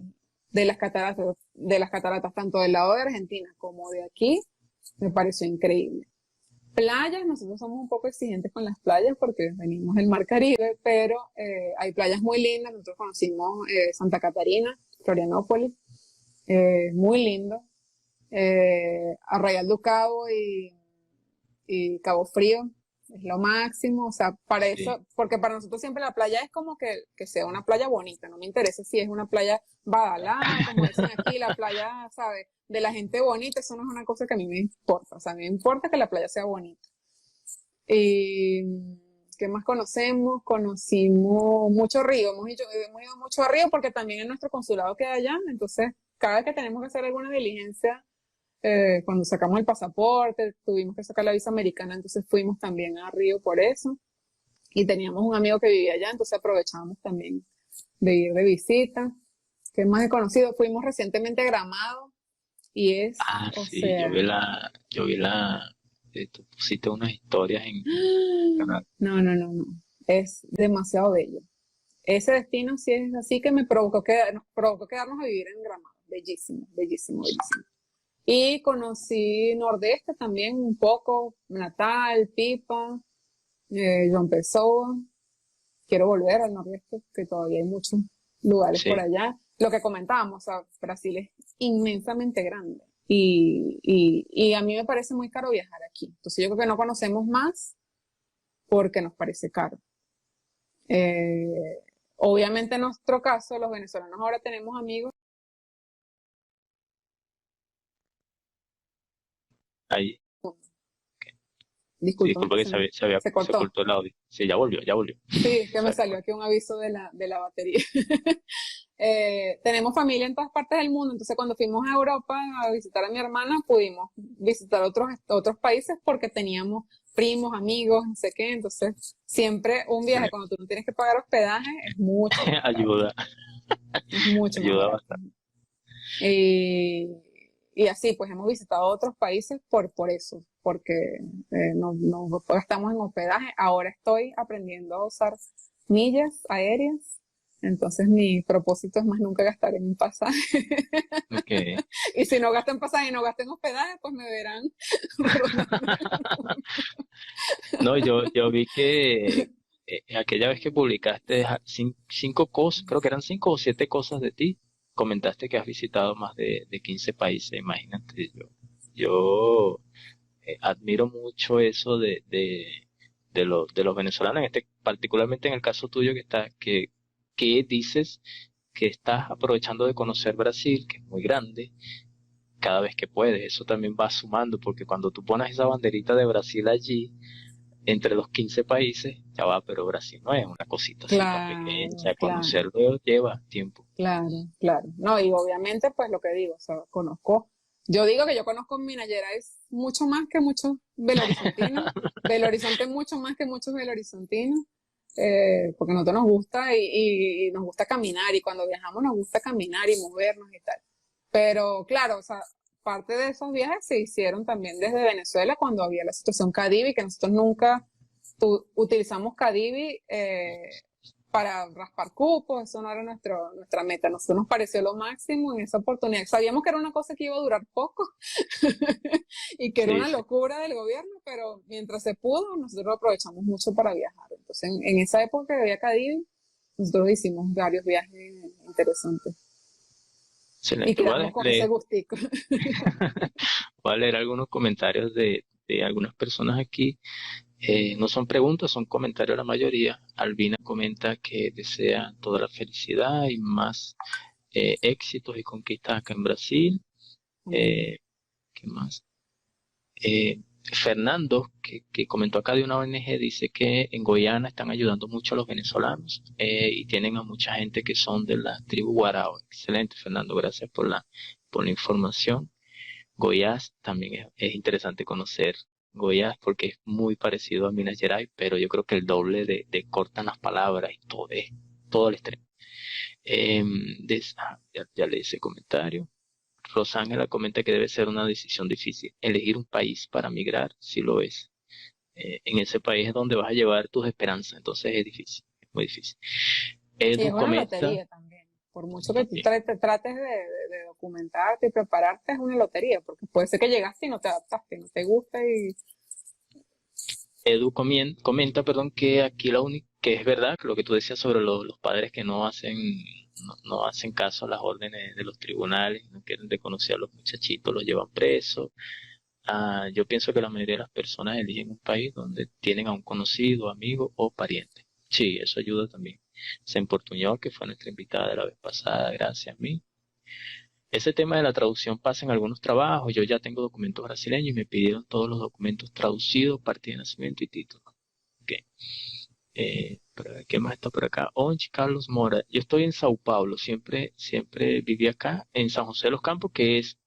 de las cataratas, tanto del lado de Argentina como de aquí, me pareció increíble. Playas, nosotros somos un poco exigentes con las playas porque venimos del Mar Caribe, pero hay playas muy lindas. Nosotros conocimos Santa Catarina, Florianópolis, muy lindo. Arrayal do Cabo y Cabo Frío, es lo máximo. O sea, para eso, porque para nosotros siempre la playa es como que sea una playa bonita. No me interesa si es una playa badalada, como dicen aquí, la playa, ¿sabes? De la gente bonita, eso no es una cosa que a mí me importa. O sea, a mí me importa que la playa sea bonita. Y ¿qué más conocemos? Conocimos mucho río, hemos ido mucho a río porque también en nuestro consulado queda allá, entonces cada vez que tenemos que hacer alguna diligencia, cuando sacamos el pasaporte, tuvimos que sacar la visa americana, entonces fuimos también a Río por eso, y teníamos un amigo que vivía allá, entonces aprovechábamos también de ir de visita. ¿Qué más he conocido? Fuimos recientemente a Gramado, y Sí, tú pusiste unas historias en canal. No, es demasiado bello. Ese destino sí es así que nos provocó quedarnos a vivir en Gramado. Bellísimo, bellísimo, bellísimo. Y conocí Nordeste también un poco, Natal, Pipa, João Pessoa. Quiero volver al Nordeste, que todavía hay muchos lugares por allá. Lo que comentábamos, o sea, Brasil es inmensamente grande. Y a mí me parece muy caro viajar aquí. Entonces yo creo que no conocemos más porque nos parece caro. Obviamente en nuestro caso, los venezolanos ahora tenemos amigos. Ahí. Disculpa Que se cortó el audio. Sí, ya volvió. Sí, que me salió aquí un aviso de la batería. Tenemos familia en todas partes del mundo, entonces cuando fuimos a Europa a visitar a mi hermana, pudimos visitar otros países porque teníamos primos, amigos, no sé qué, entonces siempre un viaje cuando tú no tienes que pagar hospedaje es mucho más barato. Ayuda. Es mucho más Ayuda barato. bastante. Y así, pues hemos visitado otros países por eso, porque no gastamos en hospedaje. Ahora estoy aprendiendo a usar millas aéreas, entonces mi propósito es más nunca gastar en un pasaje. Okay. Y si no gasto en pasaje y no gasto en hospedaje, pues me verán. No, yo vi que aquella vez que publicaste cinco cosas, creo que eran 5 o 7 cosas de ti, comentaste que has visitado más de 15 países, imagínate. Yo admiro mucho eso de los venezolanos, particularmente en el caso tuyo que dices que estás aprovechando de conocer Brasil, que es muy grande, cada vez que puedes. Eso también va sumando, porque cuando tú pones esa banderita de Brasil allí, entre los 15 países, ya va, pero Brasil no es una cosita así tan pequeña, conocerlo lleva tiempo. Claro. No, y obviamente, pues lo que digo, o sea, conozco Yo digo que yo conozco Minas Gerais mucho más que muchos belohorizontinos, Belo Horizonte mucho más que muchos belohorizontinos, porque a nosotros nos gusta y nos gusta caminar, y cuando viajamos nos gusta caminar y movernos y tal. Pero claro, o sea, parte de esos viajes se hicieron también desde Venezuela cuando había la situación Cadivi, que nosotros nunca utilizamos Cadivi para raspar cupos, eso no era nuestra meta. A nosotros nos pareció lo máximo en esa oportunidad. Sabíamos que era una cosa que iba a durar poco y que era Sí, una sí. locura del gobierno, pero mientras se pudo, nosotros lo aprovechamos mucho para viajar. Entonces, en esa época que había Cadivi, nosotros hicimos varios viajes interesantes y Excelente. quedamos con ese gustico. Voy a leer algunos comentarios de algunas personas aquí. No son preguntas, son comentarios la mayoría. Albina comenta que desea toda la felicidad y más éxitos y conquistas acá en Brasil. Eh, ¿Qué más? Fernando, que comentó acá de una ONG, dice que en Guyana están ayudando mucho a los venezolanos y tienen a mucha gente que son de la tribu Guarao. Excelente, Fernando, gracias por la información. Goiás también es interesante conocer Goiás porque es muy parecido a Minas Gerais, pero yo creo que el doble de cortan las palabras y todo es todo el extremo. Ya leí ese comentario. Rosángela comenta que debe ser una decisión difícil. Elegir un país para migrar, sí lo es. En ese país es donde vas a llevar tus esperanzas, entonces es difícil, es muy difícil. Y es Edu una comenta lotería también. Por mucho que tú también. trates de documentarte y prepararte, es una lotería, porque puede ser que llegaste y no te adaptaste, no te gusta y... Comenta, perdón, que aquí la única, que es verdad, que lo que tú decías sobre los padres que no hacen caso a las órdenes de los tribunales, no quieren reconocer a los muchachitos, los llevan presos. Yo pienso que la mayoría de las personas eligen un país donde tienen a un conocido, amigo o pariente. Sí, eso ayuda también. Semportuñol, que fue nuestra invitada de la vez pasada, gracias a mí. Ese tema de la traducción pasa en algunos trabajos. Yo ya tengo documentos brasileños y me pidieron todos los documentos traducidos, partida de nacimiento y título. Ok. ¿Qué más está por acá? Onchi Carlos Mora. Yo estoy en Sao Paulo. Siempre viví acá, en San José de los Campos, que es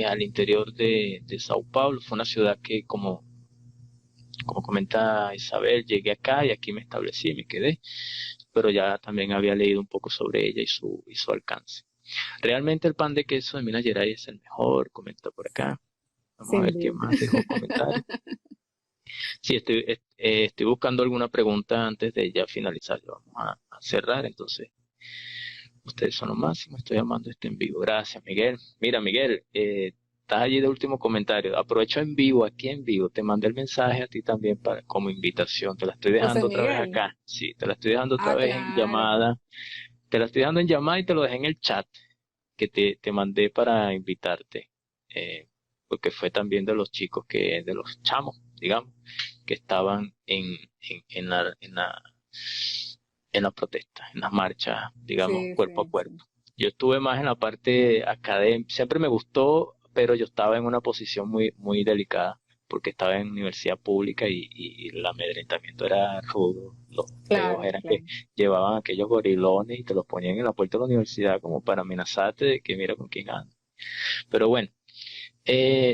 al interior de Sao Paulo. Fue una ciudad que, como comenta Isabel, llegué acá y aquí me establecí y me quedé. Pero ya también había leído un poco sobre ella y su alcance. Realmente el pan de queso de Minas Gerais es el mejor, comenta por acá. Vamos a Sin ver quién duda. más dejó comentarios. Sí, estoy buscando alguna pregunta antes de ya finalizar. Ya vamos a cerrar, entonces ustedes son lo máximo. Estoy llamando en vivo. Gracias, Miguel. Mira, Miguel, estás allí de último comentario. Aprovecho en vivo, aquí en vivo. Te mandé el mensaje a ti también como invitación. Te la estoy José dejando otra vez Miguel. acá. Sí, te la estoy dejando otra Ah, vez en claro. llamada. Te la estoy dejando en llamada y te lo dejé en el chat que te mandé para invitarte, eh, porque fue también de los chicos de los chamos, digamos, que estaban en la protesta, en las marchas, digamos, Sí, cuerpo a sí, cuerpo. sí. Yo estuve más en la parte académica, siempre me gustó, pero yo estaba en una posición muy, muy delicada, porque estaba en universidad pública y el amedrentamiento era rudo. Los peos Claro, eran que claro. llevaban aquellos gorilones y te los ponían en la puerta de la universidad como para amenazarte de que mira con quién andas. Pero bueno,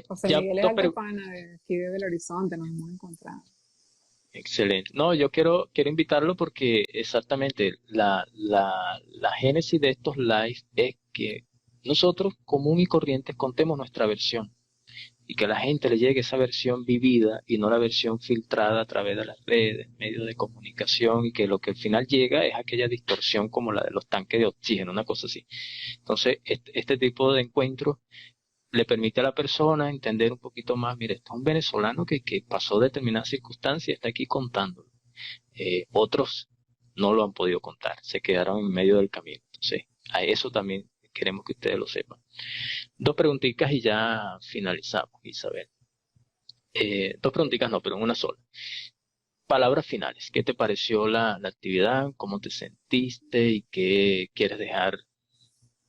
José ya Miguel es dos alto preguntas. pana de aquí de Belo Horizonte, nos hemos encontrado. Excelente. No, yo quiero invitarlo porque exactamente la génesis de estos lives es que nosotros, común y corrientes, contemos nuestra versión y que a la gente le llegue esa versión vivida y no la versión filtrada a través de las redes, medios de comunicación y que lo que al final llega es aquella distorsión como la de los tanques de oxígeno, una cosa así. Entonces, este tipo de encuentros le permite a la persona entender un poquito más, mire, este es un venezolano que pasó determinadas circunstancias y está aquí contándolo. Otros no lo han podido contar, se quedaron en medio del camino. Entonces, a eso también queremos que ustedes lo sepan. Dos preguntitas y ya finalizamos, Isabel. Dos preguntitas no, pero una sola. Palabras finales. ¿Qué te pareció la actividad? ¿Cómo te sentiste? ¿Y qué quieres dejar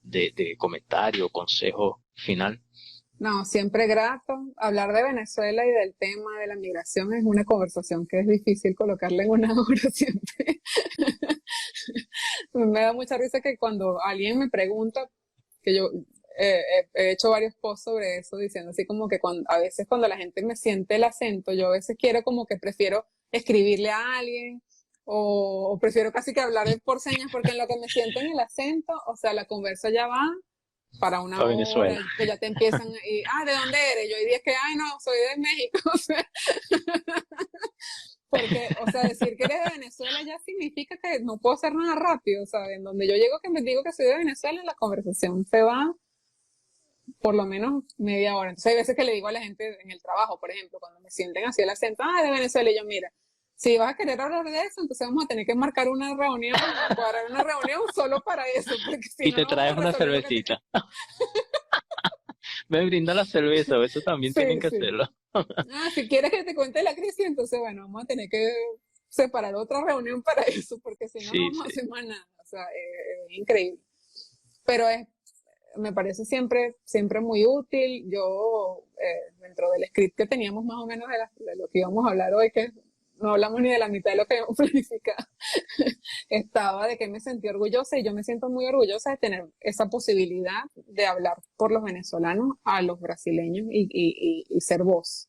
de comentario, consejo final? No, siempre grato. Hablar de Venezuela y del tema de la migración es una conversación que es difícil colocarla en una hora siempre. Me da mucha risa que cuando alguien me pregunta, que yo he hecho varios posts sobre eso, diciendo así como que a veces cuando la gente me siente el acento, yo a veces quiero como que prefiero escribirle a alguien o prefiero casi que hablar por señas porque en lo que me sienten el acento, o sea, la conversa ya va para una A hora, Venezuela. que ya te empiezan y, ¿de dónde eres? Yo diría que, ay, no, soy de México, o sea, porque, o sea, decir que eres de Venezuela ya significa que no puedo hacer nada rápido, ¿sabes? En donde yo llego que me digo que soy de Venezuela, la conversación se va por lo menos media hora. Entonces hay veces que le digo a la gente en el trabajo, por ejemplo, cuando me sienten así el acento, de Venezuela, y yo, mira, si vas a querer hablar de eso, entonces vamos a tener que marcar una reunión, cuadrar una reunión solo para eso, porque si Y no, te no vamos traes a una resolver lo que tenemos. cervecita. Me brinda la cerveza, eso también tienen Sí, que sí. hacerlo. Si quieres que te cuente la crisis, entonces, bueno, vamos a tener que separar otra reunión para eso, porque si no, no Sí, vamos a sí. hacer más nada. O sea, es increíble. Pero me parece siempre muy útil. Yo, dentro del script que teníamos más o menos de lo que íbamos a hablar hoy, que no hablamos ni de la mitad de lo que habíamos planificado, estaba de que me sentí orgullosa y yo me siento muy orgullosa de tener esa posibilidad de hablar por los venezolanos a los brasileños y ser voz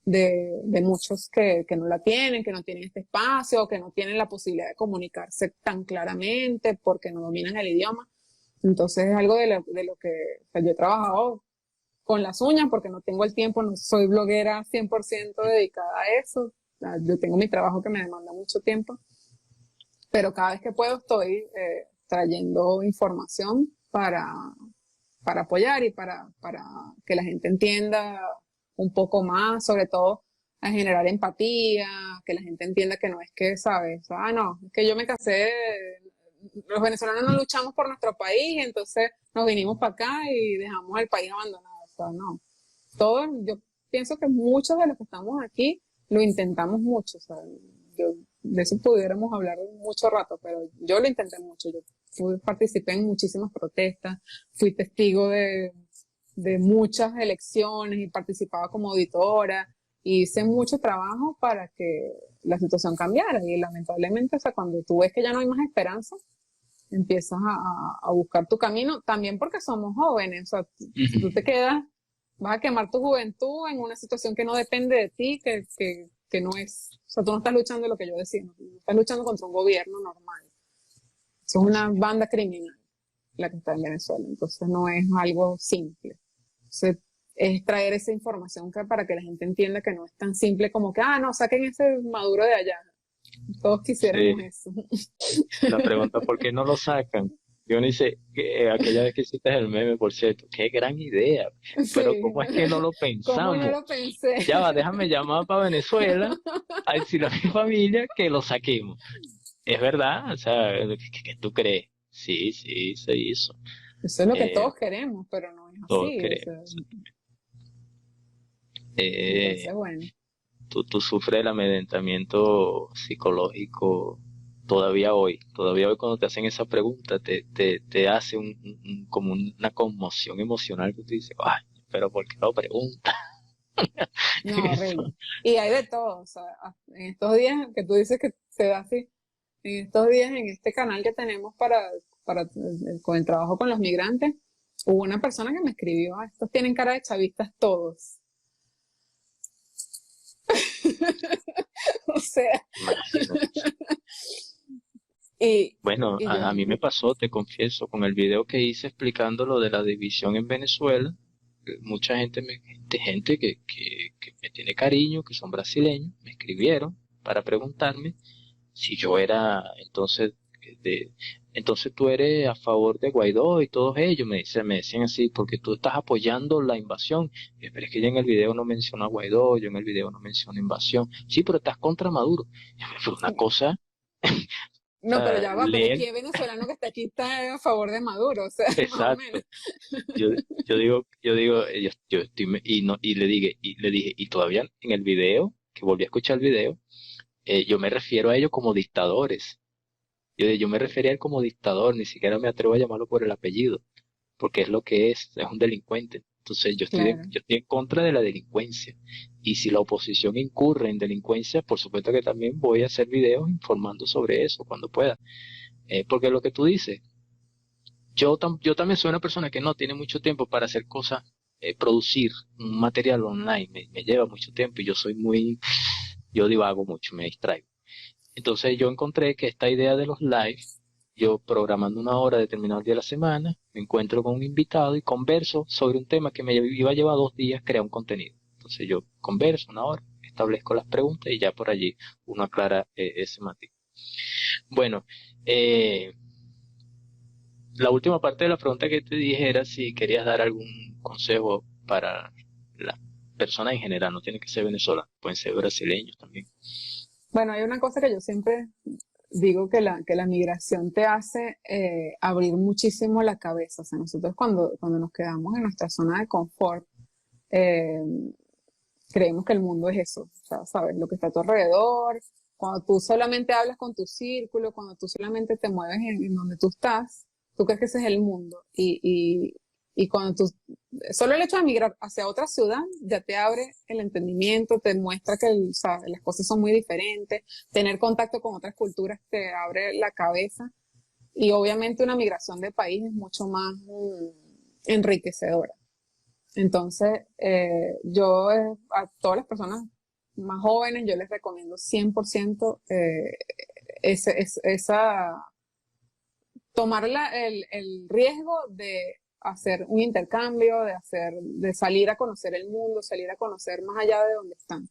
de muchos que no la tienen, que no tienen este espacio, que no tienen la posibilidad de comunicarse tan claramente porque no dominan el idioma. Entonces es algo de lo que o sea, yo he trabajado con las uñas porque no tengo el tiempo, no soy bloguera 100% dedicada a eso. O sea, yo tengo mi trabajo que me demanda mucho tiempo, pero cada vez que puedo estoy trayendo información para apoyar y para que la gente entienda un poco más, sobre todo a generar empatía, que la gente entienda que no es que, ¿sabes? No, es que yo me casé, los venezolanos no luchamos por nuestro país, entonces nos vinimos para acá y dejamos el país abandonado. O sea, no. Yo pienso que muchos de los que estamos aquí lo intentamos mucho. O sea, de eso pudiéramos hablar mucho rato, pero yo lo intenté mucho. Participé en muchísimas protestas, fui testigo de muchas elecciones y participaba como auditora. Y hice mucho trabajo para que la situación cambiara y lamentablemente, o sea, cuando tú ves que ya no hay más esperanza, empiezas a buscar tu camino, también porque somos jóvenes, o sea, si tú te quedas, vas a quemar tu juventud en una situación que no depende de ti, que no es, o sea, tú no estás luchando lo que yo decía, no estás luchando contra un gobierno normal, eso es una banda criminal la que está en Venezuela, entonces no es algo simple. Entonces, es traer esa información para que la gente entienda que no es tan simple como que, no, saquen ese Maduro de allá. Todos quisiéramos Sí. eso. La pregunta, ¿por qué no lo sacan? Yo no hice, aquella vez que hiciste el meme, por cierto, qué gran idea, pero Sí, ¿cómo es que no lo ¿cómo no pensamos? lo pensé? Ya va, déjame llamar para Venezuela a decirle a mi familia que lo saquemos. Es verdad, o sea, ¿qué tú crees? Sí, sí, se hizo. Eso es lo que Eh, todos queremos, pero no es Todos así. O sea, queremos. Eh, entonces, bueno, tú sufres el amedrentamiento psicológico todavía hoy cuando te hacen esa pregunta, te hace como una conmoción emocional que tú dices, ay, pero ¿por qué lo pregunta? no, Eso. horrible. Y hay de todo. O sea, en estos días que tú dices que se da así, en estos días en este canal que tenemos con el trabajo con los migrantes, hubo una persona que me escribió, estos tienen cara de chavistas todos. O sea, Imagínate. y, Bueno, y a mí me pasó, te confieso, con el video que hice explicando lo de la división en Venezuela, mucha gente que me tiene cariño, que son brasileños, me escribieron para preguntarme si yo era de, entonces tú eres a favor de Guaidó y todos ellos, me decían así, porque tú estás apoyando la invasión. Pero es que yo en el video no menciono a Guaidó, yo en el video no menciono invasión. Sí, pero estás contra Maduro. Fue una cosa, o no, pero sea, ya va, pero leer, ¿qué venezolano que está aquí está a favor de Maduro? O sea, más o menos. exacto. Yo, yo estoy, y le dije, y todavía en el video, que volví a escuchar el video, yo me refiero a ellos como dictadores. Yo me refería a él como dictador, ni siquiera me atrevo a llamarlo por el apellido, porque es lo que es un delincuente. Entonces Claro. yo estoy en contra de la delincuencia. Y si la oposición incurre en delincuencia, por supuesto que también voy a hacer videos informando sobre eso cuando pueda. Porque lo que tú dices, yo también soy una persona que no tiene mucho tiempo para hacer cosas, producir un material online, me lleva mucho tiempo y yo divago mucho, me distraigo. Entonces yo encontré que esta idea de los live, yo programando una hora determinado día de la semana, me encuentro con un invitado y converso sobre un tema que me iba a llevar 2 días crear un contenido. Entonces yo converso una hora, establezco las preguntas y ya por allí uno aclara ese matiz. Bueno, eh, la última parte de la pregunta que te dije era si querías dar algún consejo para las personas en general, no tiene que ser venezolanos, pueden ser brasileños también. Bueno, hay una cosa que yo siempre digo que la migración te hace abrir muchísimo la cabeza. O sea, nosotros cuando nos quedamos en nuestra zona de confort, eh, creemos que el mundo es eso. O sea, sabes lo que está a tu alrededor. Cuando tú solamente hablas con tu círculo, cuando tú solamente te mueves en donde tú estás, tú crees que ese es el mundo. Y cuando tú, solo el hecho de migrar hacia otra ciudad ya te abre el entendimiento, te muestra que o sea, las cosas son muy diferentes, tener contacto con otras culturas te abre la cabeza y obviamente una migración de país es mucho más enriquecedora. Entonces, yo a todas las personas más jóvenes, yo les recomiendo 100% esa tomar el riesgo de hacer un intercambio, de salir a conocer el mundo, salir a conocer más allá de donde están.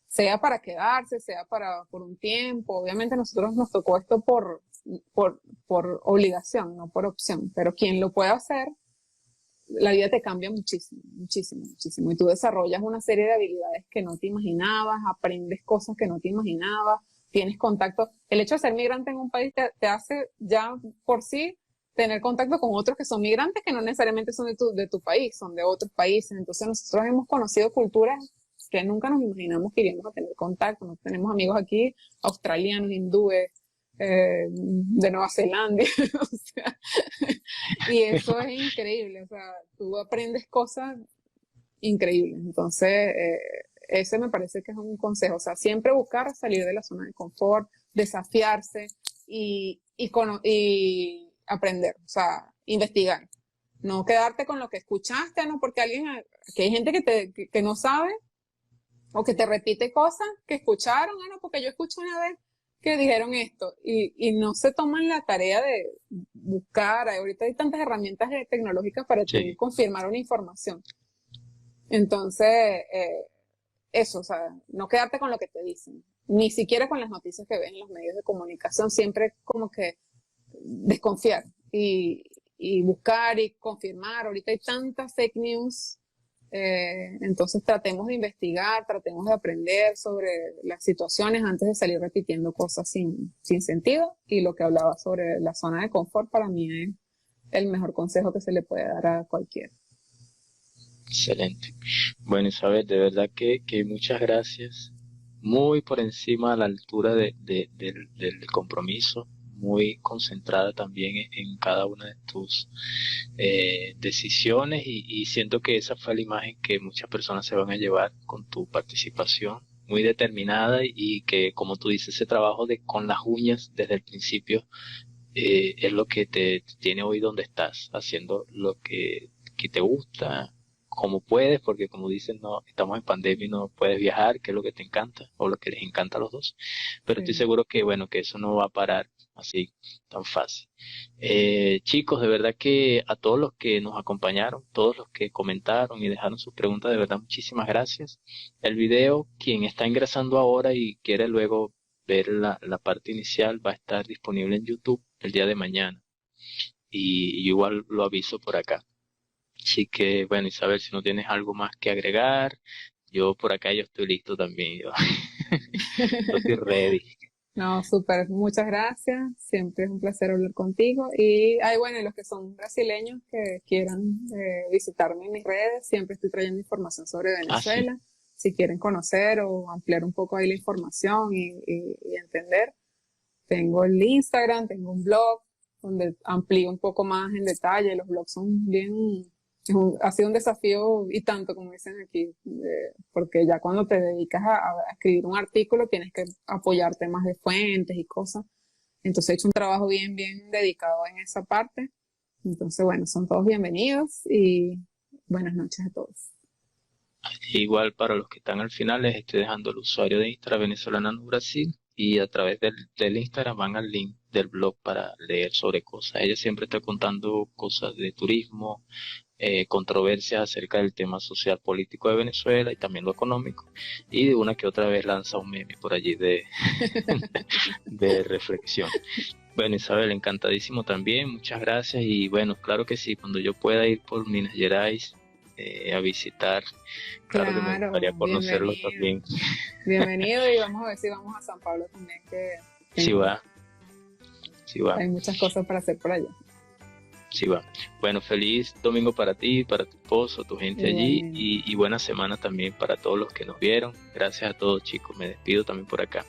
Sea para quedarse, sea por un tiempo. Obviamente a nosotros nos tocó esto por obligación, no por opción. Pero quien lo pueda hacer, la vida te cambia muchísimo, muchísimo, muchísimo. Y tú desarrollas una serie de habilidades que no te imaginabas, aprendes cosas que no te imaginabas, tienes contacto. El hecho de ser migrante en un país te hace ya por sí tener contacto con otros que son migrantes que no necesariamente son de tu país, son de otros países. Entonces nosotros hemos conocido culturas que nunca nos imaginamos que iríamos a tener contacto. Nos tenemos amigos aquí, australianos, hindúes, de Nueva Zelanda, o sea, y eso es increíble, o sea, tú aprendes cosas increíbles. Entonces, ese me parece que es un consejo, o sea, siempre buscar salir de la zona de confort, desafiarse y aprender, o sea, investigar. No quedarte con lo que escuchaste, no, porque que hay gente que no sabe o que te repite cosas que escucharon, no, porque yo escuché una vez que dijeron esto y no se toman la tarea de buscar. Ahorita hay tantas herramientas tecnológicas para tú Sí, confirmar una información. Entonces, eso, o sea, no quedarte con lo que te dicen, ni siquiera con las noticias que ves en los medios de comunicación, siempre como que desconfiar y buscar y confirmar. Ahorita hay tantas fake news, entonces tratemos de investigar, tratemos de aprender sobre las situaciones antes de salir repitiendo cosas sin sentido. Y lo que hablaba sobre la zona de confort para mí es el mejor consejo que se le puede dar a cualquiera. excelente. Bueno, Isabel, de verdad que muchas gracias. Muy por encima a la altura del compromiso, muy concentrada también en cada una de tus decisiones y siento que esa fue la imagen que muchas personas se van a llevar con tu participación, muy determinada y que, como tú dices, ese trabajo de con las uñas desde el principio es lo que te tiene hoy donde estás, haciendo lo que te gusta, como puedes, porque como dicen, no, estamos en pandemia y no puedes viajar, que es lo que te encanta, o lo que les encanta a los dos, pero estoy Sí. seguro que, bueno, que eso no va a parar así tan fácil. Chicos, de verdad que a todos los que nos acompañaron, todos los que comentaron y dejaron sus preguntas, de verdad, muchísimas gracias. El video, quien está ingresando ahora y quiere luego ver la parte inicial, va a estar disponible en YouTube el día de mañana. Y igual lo aviso por acá. Así que, bueno, Isabel, si no tienes algo más que agregar, yo por acá yo estoy listo también. Yo estoy ready. No, súper, muchas gracias. Siempre es un placer hablar contigo. Y, ay, bueno, y los que son brasileños que quieran visitarme en mis redes, siempre estoy trayendo información sobre Ah, sí. Venezuela. Si quieren conocer o ampliar un poco ahí la información y entender, tengo el Instagram, tengo un blog donde amplío un poco más en detalle. Los blogs son bien, ha sido un desafío y tanto, como dicen aquí, porque ya cuando te dedicas a escribir un artículo tienes que apoyarte más de fuentes y cosas. Entonces he hecho un trabajo bien dedicado en esa parte Entonces, bueno, son todos bienvenidos y buenas noches a todos. Igual para los que están al final, les estoy dejando el usuario de Instagram Venezolana no Brasil y a través del Instagram van al link del blog para leer sobre cosas. Ella siempre está contando cosas de turismo, controversias acerca del tema social político de Venezuela y también lo económico, y de una que otra vez lanza un meme por allí de, de reflexión. Bueno, Isabel, encantadísimo también, muchas gracias y bueno, claro que sí, cuando yo pueda ir por Minas Gerais a visitar, claro que me Claro, gustaría conocerlo bienvenido. también. Bienvenido y vamos a ver si vamos a San Pablo también, Sí que va, sí va. hay muchas cosas para hacer por allá. Sí va. Bueno, feliz domingo para ti, para tu esposo, tu gente allí Igualmente. y buena semana también para todos los que nos vieron. Gracias a todos chicos, me despido también por acá.